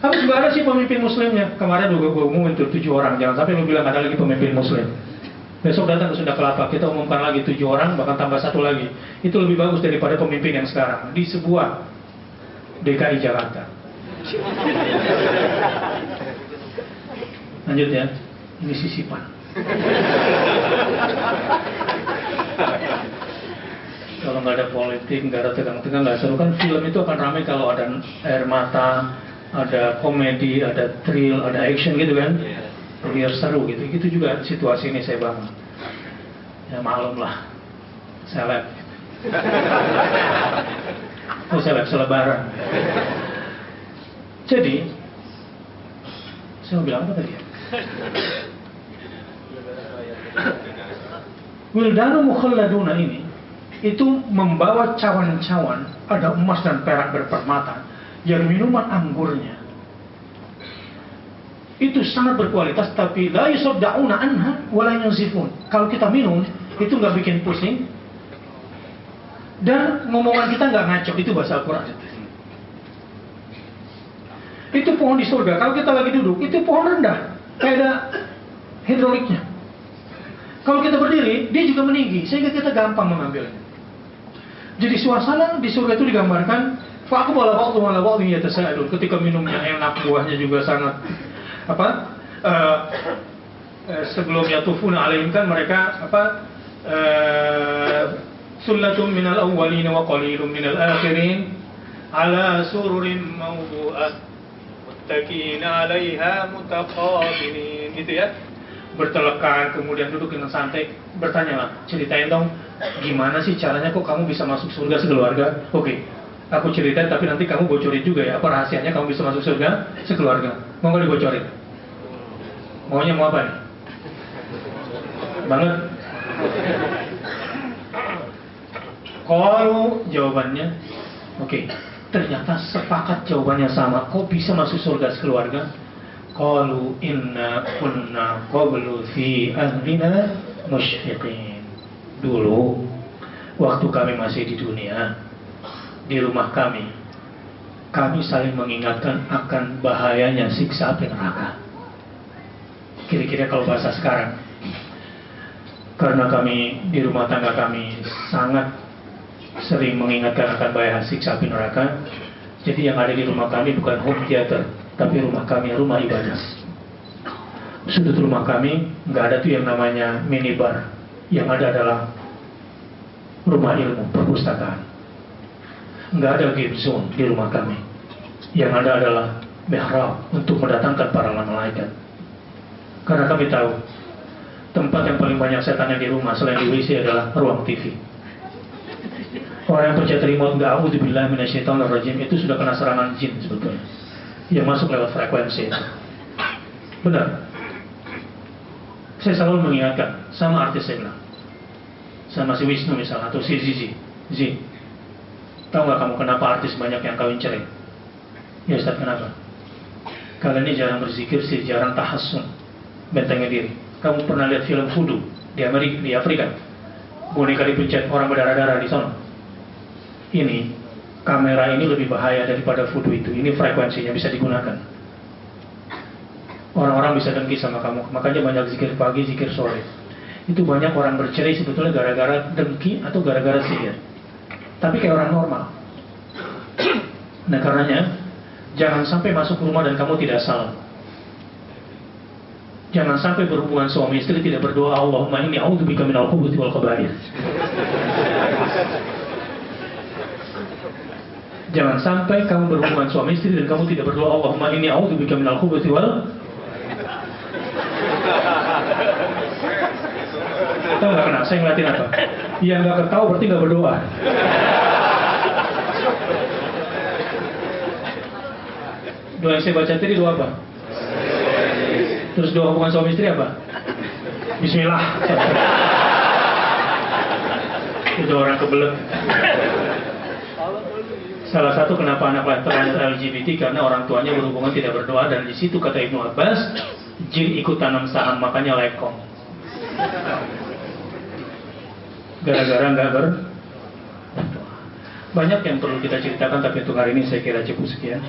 Habis nggak ada sih pemimpin muslimnya. Kemarin juga gue umumin tuh 7 orang, jangan sampai lu bilang ada lagi pemimpin muslim. Besok datang ke Sunda Kelapa, kita umumkan lagi 7 orang, bahkan tambah 1 lagi. Itu lebih bagus daripada pemimpin yang sekarang, di sebuah DKI Jakarta. Lanjut ya, ini sisipan. Kalau nggak ada politik, nggak ada tegang-tegang, nggak seru kan. Film itu akan ramai kalau ada air mata, ada komedi, ada thrill, ada action gitu kan. Biar seru gitu. Gitu juga situasi ini saya bangun. Ya maklum lah, seleb. Oh seleb, selebaran. Jadi, saya mau bilang apa tadi ya? Wildanu mukhalladuna ini itu membawa cawan-cawan, ada emas dan perak berpermata, yang minuman anggurnya itu sangat berkualitas, tapi la yusaddauna anha wa la yanzifun. Kalau kita minum itu nggak bikin pusing dan ngomongan kita nggak ngaco. Itu bahasa Al-Quran. Itu pohon di surga. Kalau kita lagi duduk, itu pohon rendah, kayak ada hidroliknya. Kalau kita berdiri, dia juga meninggi, sehingga kita gampang mengambilnya. Jadi suasana di surga itu digambarkan, fa'aqbala ba'dhum 'ala ba'dhin yatasaalun. Ketika minumnya enak, buahnya juga sangat sebelumnya tufuna alaihim kan mereka sullatum minal awwalin wa qalilum minal akhirin ala sururin mawdu'ah muttaqina 'alaiha mutaqabilin, gitu ya. Bertelekan, kemudian duduk dengan santai, bertanya lah, ceritain dong gimana sih caranya kok kamu bisa masuk surga sekeluarga. Oke, aku ceritain tapi nanti kamu bocorin juga ya, apa rahasianya kamu bisa masuk surga sekeluarga. Mau nggak dibocorin? Maunya mau apa nih? Banget. Kalau jawabannya oke, ternyata sepakat jawabannya sama. Kok bisa masuk surga sekeluarga? Qalu inna kunna qablu fi ahlina musyfiqin. Dulu waktu kami masih di dunia, di rumah kami saling mengingatkan akan bahayanya siksa api neraka. Kira-kira kalau bahasa sekarang, karena kami di rumah tangga kami sangat sering mengingatkan akan bahaya siksa api neraka, jadi yang ada di rumah kami bukan home theater, tapi rumah kami rumah ibadah. Sudut rumah kami nggak ada tuh yang namanya minibar, yang ada adalah rumah ilmu, perpustakaan. Nggak ada game zone di rumah kami. Yang ada adalah mihrab untuk mendatangkan para malaikat. Karena kami tahu tempat yang paling banyak setannya di rumah selain di WC adalah ruang TV. Orang yang percaya terima nggak a'udzubillahi minasyaitonirrajim itu sudah kena serangan jin sebetulnya, yang masuk lewat frekuensi itu. Benar. Saya selalu mengingatkan sama artis saya bilang, sama si Wisnu misalnya atau si Zizi, tahu nggak kamu kenapa artis banyak yang kawin cerai? Ya Ustaz, kenapa? Kalian ini jarang berzikir sih, jarang tahassun, bentengnya diri. Kamu pernah lihat film voodoo di Amerika, di Afrika? Boneka dipencet, orang berdarah-darah di sana. Ini kamera ini lebih bahaya daripada voodoo itu. Ini frekuensinya bisa digunakan. Orang-orang bisa dengki sama kamu, makanya banyak zikir pagi, zikir sore. Itu banyak orang bercerai sebetulnya gara-gara dengki atau gara-gara sihir. Tapi kayak orang normal. Nah karenanya, jangan sampai masuk rumah dan kamu tidak salah. Jangan sampai berhubungan suami istri tidak berdoa, Allahumma inni a'udzubika minal khubuthi wal khaba'ith. Jangan sampai kamu berhubungan suami istri dan kamu tidak berdoa, Allahumma inni a'udzubika minal khubuthi wal. Tahu nggak kena? Saya ngeliatin apa? Yang nggak ketahu berarti nggak berdoa. Doa yang saya baca tadi doa apa? Terus doa hubungan suami istri apa? Bismillah. Itu orang kebelet. Salah satu kenapa anak terlanjur LGBT karena orang tuanya berhubungan tidak berdoa, dan di situ kata Ibnu Abbas, jin ikut tanam saham makanya lekong. Gara-gara nggak berdoa. Banyak yang perlu kita ceritakan, tapi untuk hari ini saya kira cukup sekian.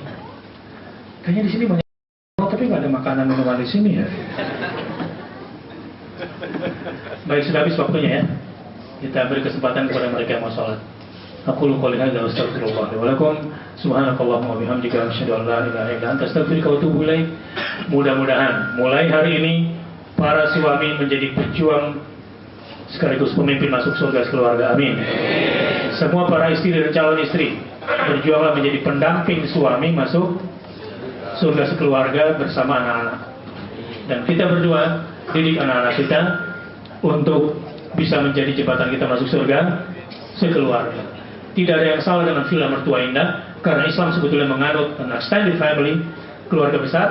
Kayaknya di sini banyak, tapi nggak ada makanan minuman di sini ya. Baik, sudah habis waktunya ya. Kita beri kesempatan kepada mereka yang mau sholat. Aku qouli hadza wa astaghfirullah wa lakum. Subhanakallahumma wa bihamdika asyhadu an la ilaha illa anta astaghfiruka wa atubu ilaik. Mudah-mudahan mulai hari ini para suami menjadi pejuang sekaligus pemimpin masuk surga keluarga, amin. Semua para istri dan calon istri, berjuanglah menjadi pendamping suami masuk surga sekeluarga bersama anak-anak. Dan kita berdua didik anak-anak kita untuk bisa menjadi jembatan kita masuk surga sekeluarga. Tidak ada yang salah dengan villa mertua indah, karena Islam sebetulnya menganut an extended family, keluarga besar.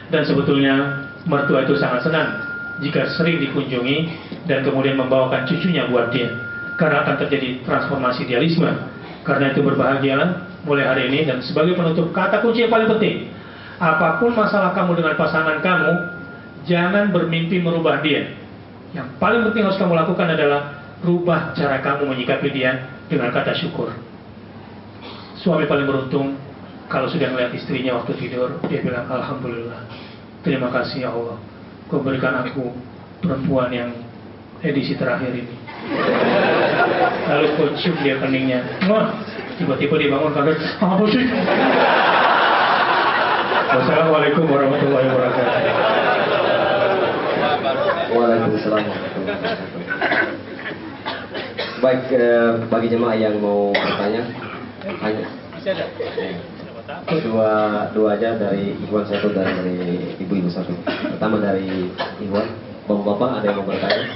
Dan sebetulnya mertua itu sangat senang jika sering dikunjungi dan kemudian membawakan cucunya buat dia, karena akan terjadi transformasi idealisme. Karena itu berbahagialah mulai hari ini. Dan sebagai penutup, kata kunci yang paling penting, apapun masalah kamu dengan pasangan kamu, jangan bermimpi merubah dia. Yang paling penting harus kamu lakukan adalah rubah cara kamu menyikapi dia dengan kata syukur. Suami paling beruntung kalau sudah melihat istrinya waktu tidur, dia bilang, alhamdulillah, terima kasih ya Allah, kau berikan aku perempuan yang edisi terakhir ini. Lalu kau cium dia keningnya, wah, tiba-tiba dia bangun kaget, apa sih? Wassalamualaikum warahmatullahi wabarakatuh. Waalaikumsalam. Baik, bagi jemaah yang mau bertanya, tanya. Dua aja dari Ikhwan satu dan dari ibu-ibu satu. Pertama dari Ikhwan, bapak-bapak ada yang mau bertanya?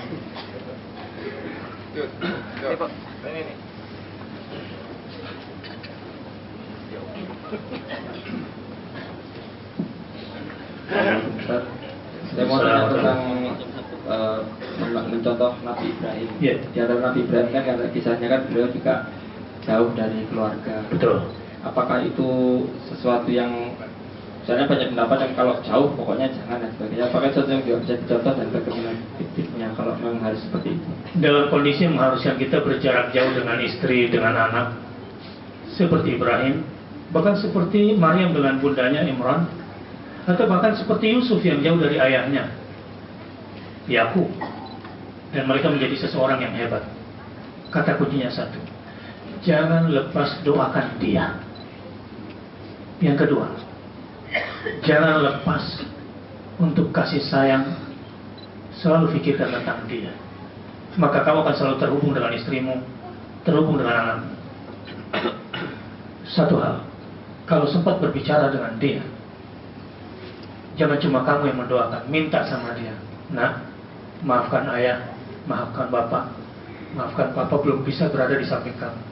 Saya mau tanya tentang mencontoh Nabi Ibrahim. Yeah. Di antara Nabi Ibrahim kan karena kisahnya kan beliau juga jauh dari keluarga. Betul. Apakah itu sesuatu yang misalnya banyak pendapat yang kalau jauh pokoknya jangan dan sebagainya? Apakah sesuatu yang juga bisa dicontoh dan bagaimana fiktifnya kalau memang harus seperti itu? Dalam kondisi yang mengharuskan kita berjarak jauh dengan istri, dengan anak, seperti Ibrahim, bahkan seperti Maryam dengan bundanya Imran, atau bahkan seperti Yusuf yang jauh dari ayahnya, Yakub, dan mereka menjadi seseorang yang hebat. Kata kuncinya satu, jangan lepas doakan dia. Yang kedua, jangan lepas untuk kasih sayang, selalu pikirkan tentang dia. Maka kamu akan selalu terhubung dengan istrimu, terhubung dengan anakmu. Satu hal, kalau sempat berbicara dengan dia, jangan cuma kamu yang mendoakan, minta sama dia. Nah, maafkan ayah, maafkan bapak, maafkan papa belum bisa berada di samping kamu.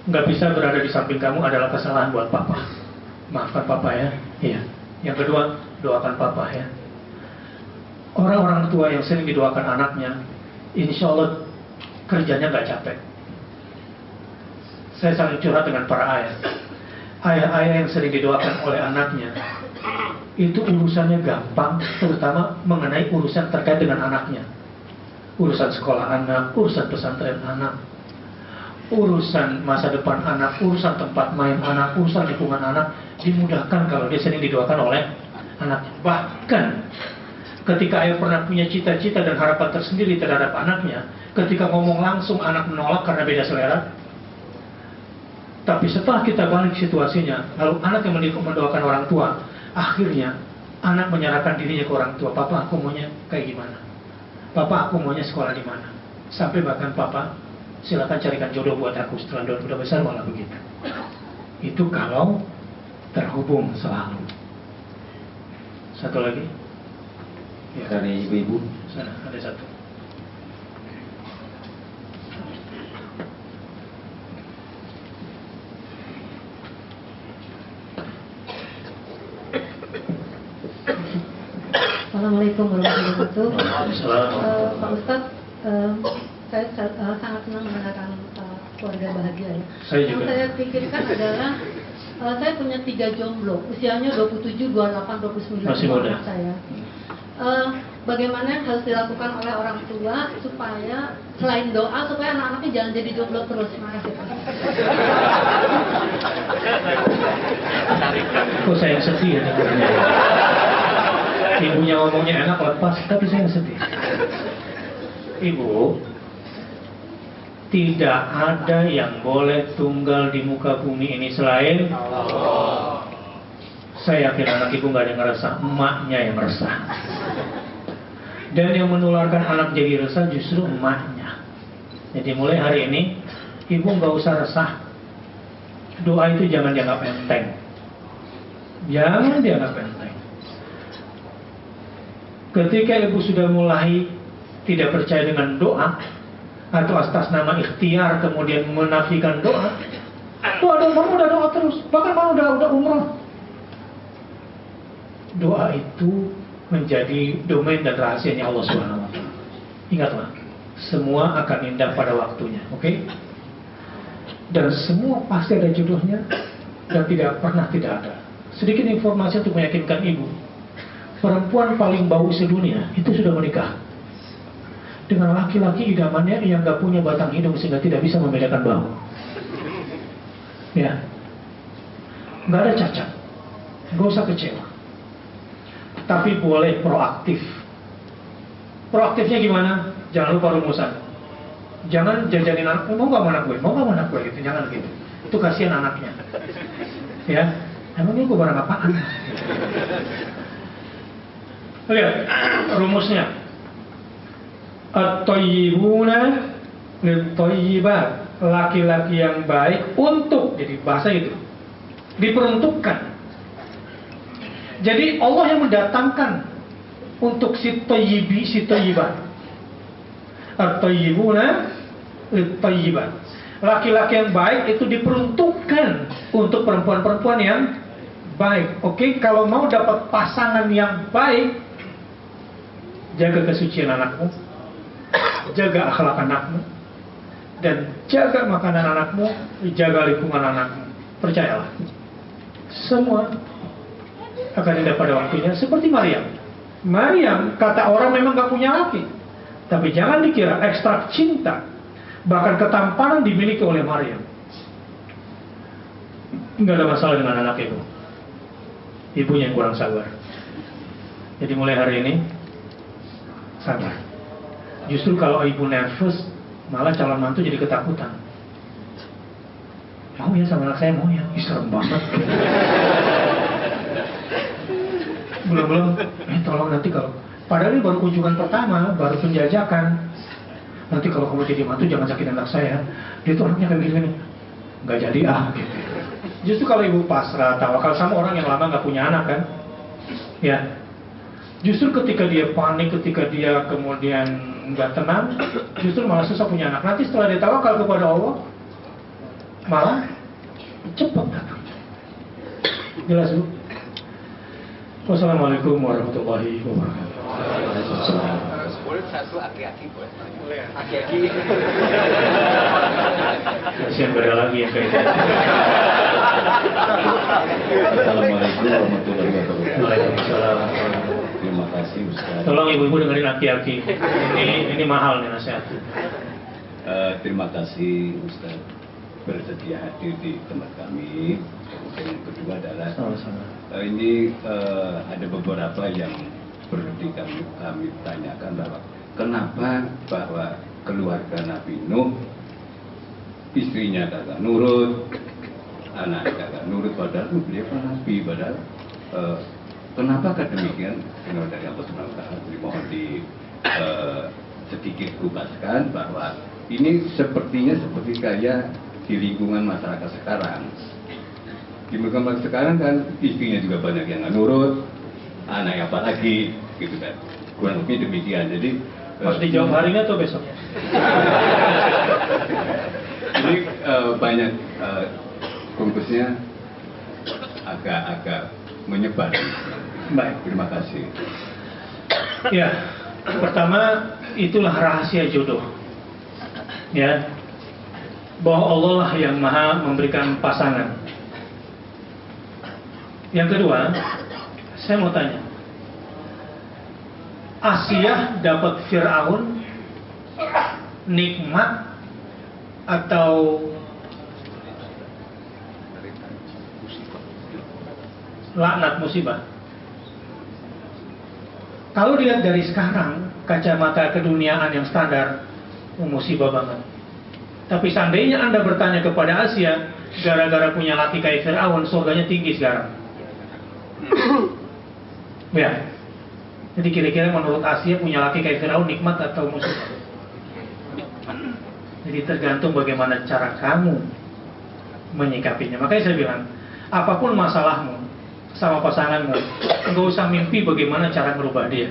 Nggak bisa berada di samping kamu adalah kesalahan buat papa. Maafkan papa ya. Iya. Yang kedua, doakan papa ya. Orang-orang tua yang sering didoakan anaknya, insya Allah kerjanya nggak capek. Saya saling curhat dengan para ayah. Ayah-ayah yang sering didoakan oleh anaknya, itu urusannya gampang, terutama mengenai urusan terkait dengan anaknya. Urusan sekolah anak, urusan pesantren anak, urusan masa depan anak, urusan tempat main anak, urusan lingkungan anak, dimudahkan kalau dia sering didoakan oleh anaknya. Bahkan ketika ayah pernah punya cita-cita dan harapan tersendiri terhadap anaknya, ketika ngomong langsung anak menolak karena beda selera. Tapi setelah kita balik situasinya, lalu anak yang mendoakan orang tua, akhirnya anak menyerahkan dirinya ke orang tua. Papa, aku maunya kayak gimana? Papa, aku maunya sekolah di mana? Sampai bahkan papa, silakan carikan jodoh buat aku setelah udah besar, malah begitu. Itu kalau terhubung selalu. Satu lagi ya. Dari ibu-ibu. Sana ada satu. Assalamualaikum warahmatullahi wabarakatuh. Waalaikumsalam. Pak Ustadz, saya sangat senang mendengarkan keluarga bahagia ya. Saya Yang juga. saya pikirkan adalah saya punya 3 jomblo, usianya 27, 28, 29 Masih muda. anak saya. Bagaimana yang harus dilakukan oleh orang tua supaya selain doa supaya anak-anaknya jangan jadi jomblo terus? Terima kasih Pak. Kok saya yang sedih ya dengarnya? Ibunya ngomongnya enak lepas, tapi saya yang sedih. Ibu, tidak ada yang boleh tunggal di muka bumi ini selain Allah. Saya yakin anak ibu nggak ada yang ngerasa, emaknya yang ngerasa. Dan yang menularkan anak jadi resah justru emaknya. Jadi mulai hari ini ibu nggak usah resah. Doa itu jangan dianggap enteng. Jangan dianggap enteng. Ketika ibu sudah mulai tidak percaya dengan doa, atau atas nama ikhtiar kemudian menafikan doa, mama udah doa terus, bahkan mama udah umrah. Doa itu menjadi domain dan rahasianya Allah Subhanahu wa Ta'ala. Ingatlah, semua akan indah pada waktunya, oke? Dan semua pasti ada jodohnya, dan tidak pernah tidak ada. Sedikit informasi untuk meyakinkan ibu, perempuan paling bau sedunia itu sudah menikah dengan laki-laki idamannya yang gak punya batang hidung sehingga tidak bisa membedakan bau. Ya, gak ada cacat, gak usah kecewa. Tapi boleh proaktif. Proaktifnya gimana? Jangan lupa rumusan. Jangan jajanin anak, mau gak anak gue, mau gak anak gue gitu, jangan gitu. Itu kasihan anaknya. Ya, emangnya gue barang apaan? Lihat rumusnya. At-thayyibuna lit-thayyibat. Laki-laki yang baik untuk, jadi bahasa itu diperuntukkan. Jadi Allah yang mendatangkan untuk si thayyibi, si thayyibat. At-thayyibuna lit-thayyibat. Laki-laki yang baik itu diperuntukkan untuk perempuan-perempuan yang baik. Oke, kalau mau dapat pasangan yang baik, jaga kesucian anakmu, jaga akhlak anakmu, dan jaga makanan anakmu, jaga lingkungan anakmu. Percayalah, semua akan indah pada waktunya. Seperti Maryam. Maryam, kata orang memang gak punya laki, tapi jangan dikira ekstrak cinta, bahkan ketampanan dimiliki oleh Maryam. Nggak ada masalah dengan anak itu. Ibunya yang kurang sabar. Jadi mulai hari ini sabar. Justru kalau ibu nervous, malah calon mantu jadi ketakutan. Mau ya sama anak saya, mau ya? Ih, serem banget. Belum, tolong nanti kalau, padahal ini baru kunjungan pertama, baru penjajakan. Nanti kalau kamu jadi mantu jangan sakit anak saya. Dia tuh anaknya kayak gini. Nggak jadi gitu. Justru kalau ibu pasrah, tawakal sama orang yang lama nggak punya anak kan, ya. Justru ketika dia panik, ketika dia kemudian nggak tenang, justru malah susah punya anak. Nanti setelah dia tawakal kepada Allah, malah cepat datang. Jelas bu? Wassalamualaikum warahmatullahi wabarakatuh. Boleh satu aki-aki boleh? Aki-aki. Kasihan beda lagi yang kayak gitu. Assalamualaikum warahmatullahi wabarakatuh. Waalaikumsalam. Terima kasih Ustaz. Tolong ibu-ibu dengerin aki-aki. Ini mahal nih nasihat. Terima kasih Ustaz bersedia hadir di tempat kami. Kemudian yang kedua adalah ini ada beberapa yang perlu kami tanyakan bahwa kenapa bahwa keluarga Nabi Nuh, istrinya kagak nurut, anak kagak nurut, padahal beliau kan Nabi, padahal kenapa demikian? Dengan dari Allah Subhanahu wa Ta'ala mohon sedikit kupas,kan bahwa ini sepertinya seperti kayak di lingkungan masyarakat sekarang. Di lingkungan masyarakat sekarang kan istrinya juga banyak yang nggak nurut, anaknya apalagi gitu kan, kurang lebih demikian. Jadi Pas dijawab hari ini atau besok? Jadi banyak konklusnya agak menyebar. Baik. Terima kasih. Ya, pertama itulah rahasia jodoh. Ya, bahwa Allah lah yang maha memberikan pasangan. Yang kedua, saya mau tanya, Asia dapat Fir'aun nikmat atau laknat musibah? Kalau dilihat dari sekarang, kacamata keduniaan yang standar, musibah banget. Tapi seandainya Anda bertanya kepada Asia, gara-gara punya laki kayak Fir'aun, surganya tinggi sekarang. Ya, Jadi kira-kira menurut Asia punya laki kayak Firaun nikmat atau musibah? Jadi tergantung bagaimana cara kamu menyikapinya. Makanya saya bilang, apapun masalahmu sama pasanganmu, nggak usah mimpi bagaimana cara merubah dia.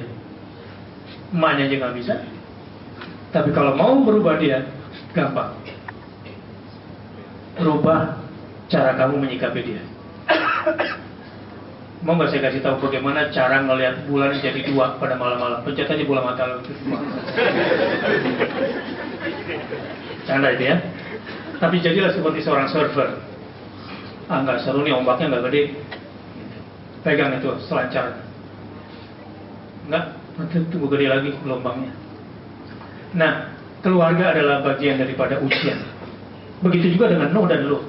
Emaknya aja nggak bisa. Tapi kalau mau berubah dia, gampang. Rubah cara kamu menyikapi dia. Mau nggak saya kasih tahu bagaimana cara ngelihat bulan jadi 2 pada malam-malam? Pencet aja bola mata lu. Canda itu ya. Tapi jadilah seperti seorang surfer. Nggak seru nih, ombaknya nggak gede. Pegang itu selancar. Nggak, nanti tunggu gede lagi gelombangnya. Nah, keluarga adalah bagian daripada ujian. Begitu juga dengan Nuh dan Lut.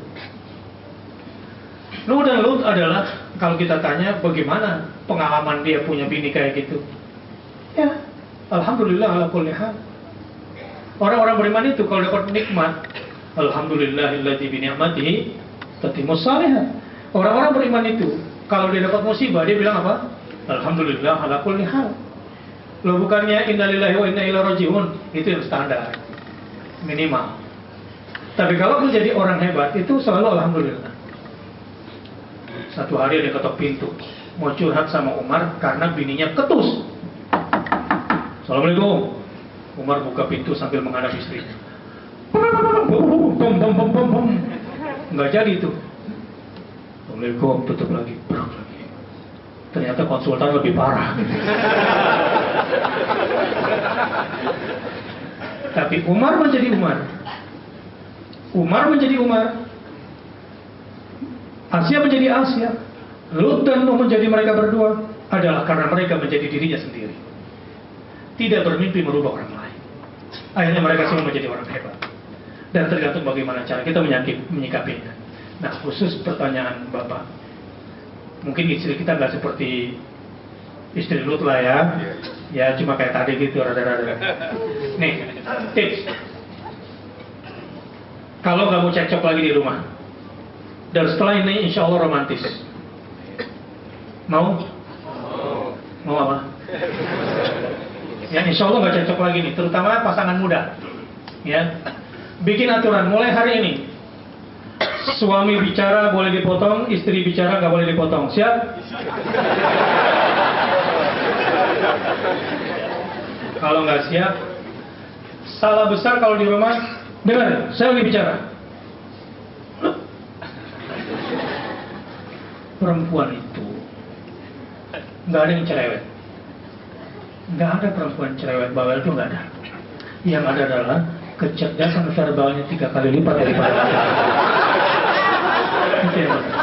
Nuh dan Lut adalah, kalau kita tanya bagaimana pengalaman dia punya bini kayak gitu, ya alhamdulillah ala kulli hal. Orang-orang beriman itu kalau dapat nikmat, alhamdulillahilladzi bi ni'matihi tatimmus shalihat. Orang-orang beriman itu kalau dia dapat musibah dia bilang apa? Alhamdulillah ala kulli hal. Loh, bukannya innalillahi wa inna ilaihi raji'un, itu yang standar minimal. Tapi kalau menjadi orang hebat itu selalu alhamdulillah. Satu hari dia ketok pintu, mau curhat sama Umar karena bininya ketus. Assalamualaikum. Umar buka pintu sambil menghadap istrinya. Nggak jadi itu. Assalamualaikum, tutup lagi. Ternyata konsultan lebih parah. Tapi Umar menjadi Umar. Umar menjadi Umar. Asia menjadi Asia. Lut dan Nuh menjadi mereka berdua adalah karena mereka menjadi dirinya sendiri. Tidak bermimpi merubah orang lain. Akhirnya mereka semua menjadi orang hebat. Dan tergantung bagaimana cara kita menyikapinya. Nah, khusus pertanyaan Bapak. Mungkin istri kita nggak seperti istri Lut lah ya. Ya cuma kayak tadi gitu, rada-rada. Nih, tips. Kalau nggak mau cekcok lagi di rumah, dan setelah ini insya Allah romantis. Mau? Mau apa? Ya insya Allah nggak cocok lagi nih, terutama pasangan muda. Ya, bikin aturan mulai hari ini. Suami bicara boleh dipotong, istri bicara nggak boleh dipotong. Siap? Kalau nggak siap, salah besar kalau di rumah. Dengar, saya lagi bicara. Perempuan itu nggak ada yang cerewet. Nggak ada perempuan cerewet, bawel itu nggak ada. Yang ada adalah kecerdasan verbalnya 3 kali lipat daripada laki-laki. Itu yang benar.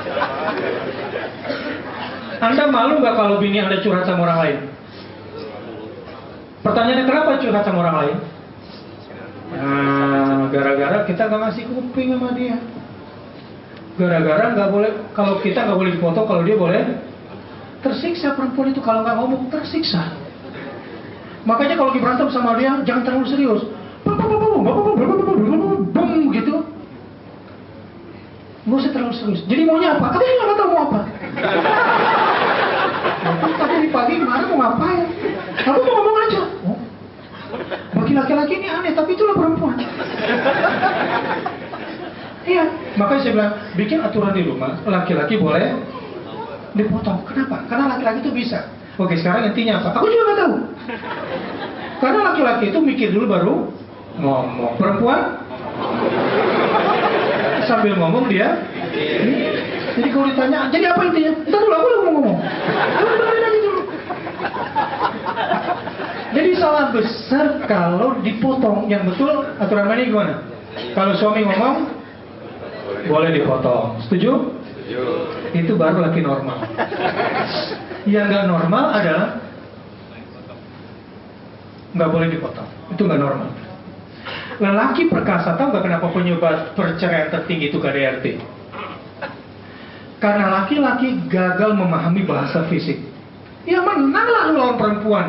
Anda malu nggak kalau bini Anda curhat sama orang lain? Pertanyaannya kenapa curhat sama orang lain? Nah, gara-gara kita nggak ngasih kuping sama dia. Gara-gara nggak boleh, kalau kita nggak boleh dipotong, kalau dia boleh. Tersiksa perempuan itu kalau nggak ngomong, tersiksa. Makanya kalau berantem sama dia jangan terlalu serius. Bum gitu. Nggak usah terlalu serius. Jadi maunya apa? Katanya nggak tahu mau apa. Tadi pagi kemarin mau ngapain? Aku mau ngomong aja. Oh. Bagi laki-laki ini aneh, tapi itulah perempuan. Iya, makanya saya bilang bikin aturan di rumah, laki-laki boleh dipotong. Kenapa? Karena laki-laki itu bisa. Oke, sekarang intinya apa? Aku juga nggak tahu. Karena laki-laki itu mikir dulu baru ngomong. Perempuan sambil ngomong dia. Jadi kalau ditanya, jadi apa intinya? Entar dulu, aku mau ngomong. Dengerin aja dulu. Jadi salah besar kalau dipotong. Yang betul aturan mainnya gimana? Kalau suami ngomong boleh dipotong. Setuju? Itu baru laki normal. Yang nggak normal adalah nggak boleh dipotong. Itu nggak normal. Lelaki perkasa, tahu nggak kenapa penyebab perceraian tertinggi itu KDRT? Karena laki-laki gagal memahami bahasa fisik. Ya menanglah lawan perempuan.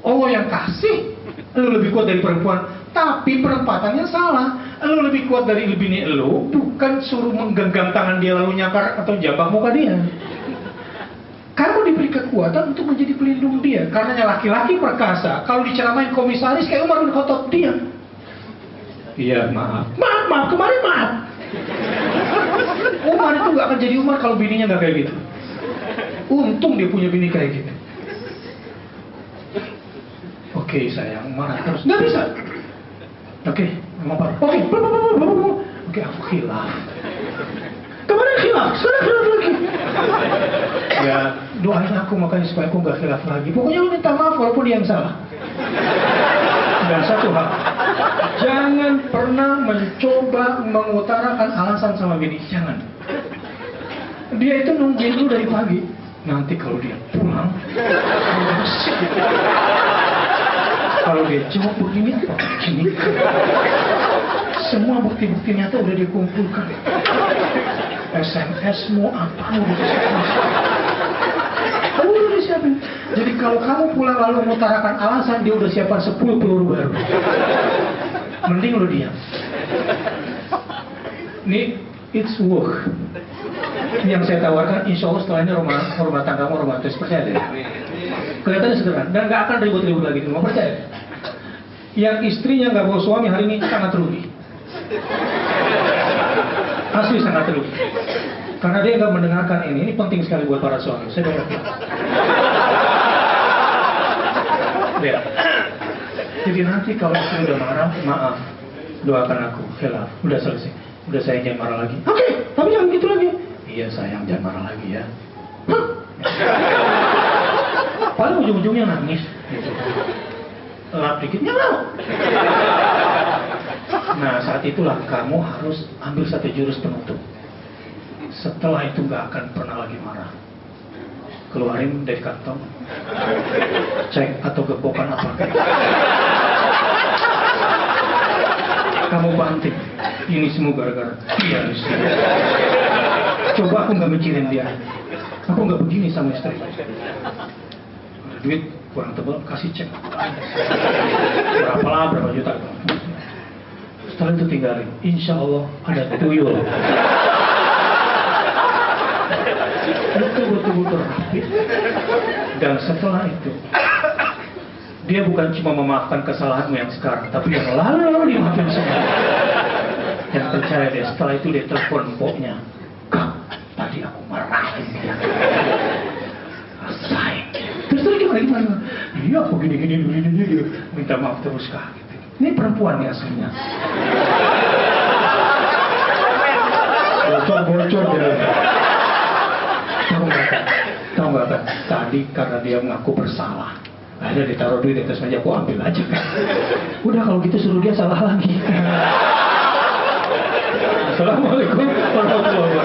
Allah yang kasih, lu lebih kuat dari perempuan. Tapi perempatannya salah. Lu lebih kuat dari bini lu, bukan suruh menggenggam tangan dia lalu nyakar atau jambak muka dia. Kamu diberi kekuatan untuk menjadi pelindung dia. Karenanya laki-laki perkasa, kalau diceramain komisaris kayak Umar bin Khattab, diam. Iya, maaf. Maaf, kemarin maaf. Umar itu nggak akan jadi Umar kalau bininya nggak kayak gitu. Untung dia punya bini kayak gitu. Oke, sayang, marah terus. Nggak bisa. Oke, ngapa? Oke, aku khilaf. Kemarin khilaf, sekarang khilaf lagi. Ya, doain aku makanya supaya aku nggak khilaf lagi. Pokoknya lu minta maaf walaupun dia yang salah. Dan satu hal, jangan pernah mencoba mengutarakan alasan sama bini, jangan. Dia itu nungguin lu dari pagi. Nanti kalau dia pulang, kalau dia jawab begini, begini. Semua bukti-bukti nyata udah dikumpulkan. SMS mau apa udah disiapin. Udah disiapin. Jadi kalau kamu pulang lalu mengutarakan alasan, dia udah siapkan 10 peluru baru. Mending lu diam. Ini it's work. Yang saya tawarkan, insya Allah setelah ini rumah tanggamu romantis, percaya deh. Kelihatannya sederhana dan nggak akan ribut-ribut lagi, mau percaya. Yang istrinya nggak bawa suami hari ini sangat rugi. Asli sangat rugi. Karena dia nggak mendengarkan ini penting sekali buat para suami. Saya dengar. Lihat. Jadi nanti kalau istri udah marah, maaf, doakan aku, khilaf, udah selesai. Udah sayang jangan marah lagi. Oke, tapi jangan gitu lagi. Iya sayang jangan marah lagi ya. Paling ujung-ujungnya nangis. Gitu. Lap dikitnya mau. Nah saat itulah kamu harus ambil satu jurus penutup. Setelah itu nggak akan pernah lagi marah. Keluarin dari kantong, cek atau gepokan apa. Kamu banting. Ini semua gara-gara dia. Coba aku nggak mikirin dia. Aku nggak begini sama istri. Ada duit kurang tebal, kasih cek. Berapa juta. Setelah itu tinggalin. Insya Allah ada tuyul. Betul-betul rapi. Dan setelah itu dia bukan cuma memaafkan kesalahanmu yang sekarang, tapi yang lalu dimaafin semua. Dan percaya deh, setelah itu dia telepon pokoknya, Kak, tadi aku marahin dia. Rasain. Terus gimana? Iya aku gini dia minta maaf terus Kak. Ini perempuan nih aslinya. Bocor dia. Tahu nggak kan? Tadi karena dia mengaku bersalah, akhirnya ditaruh duit di atas meja, aku ambil aja kan. Udah kalau gitu suruh dia salah lagi. Assalamualaikum warahmatullahi wabarakatuh.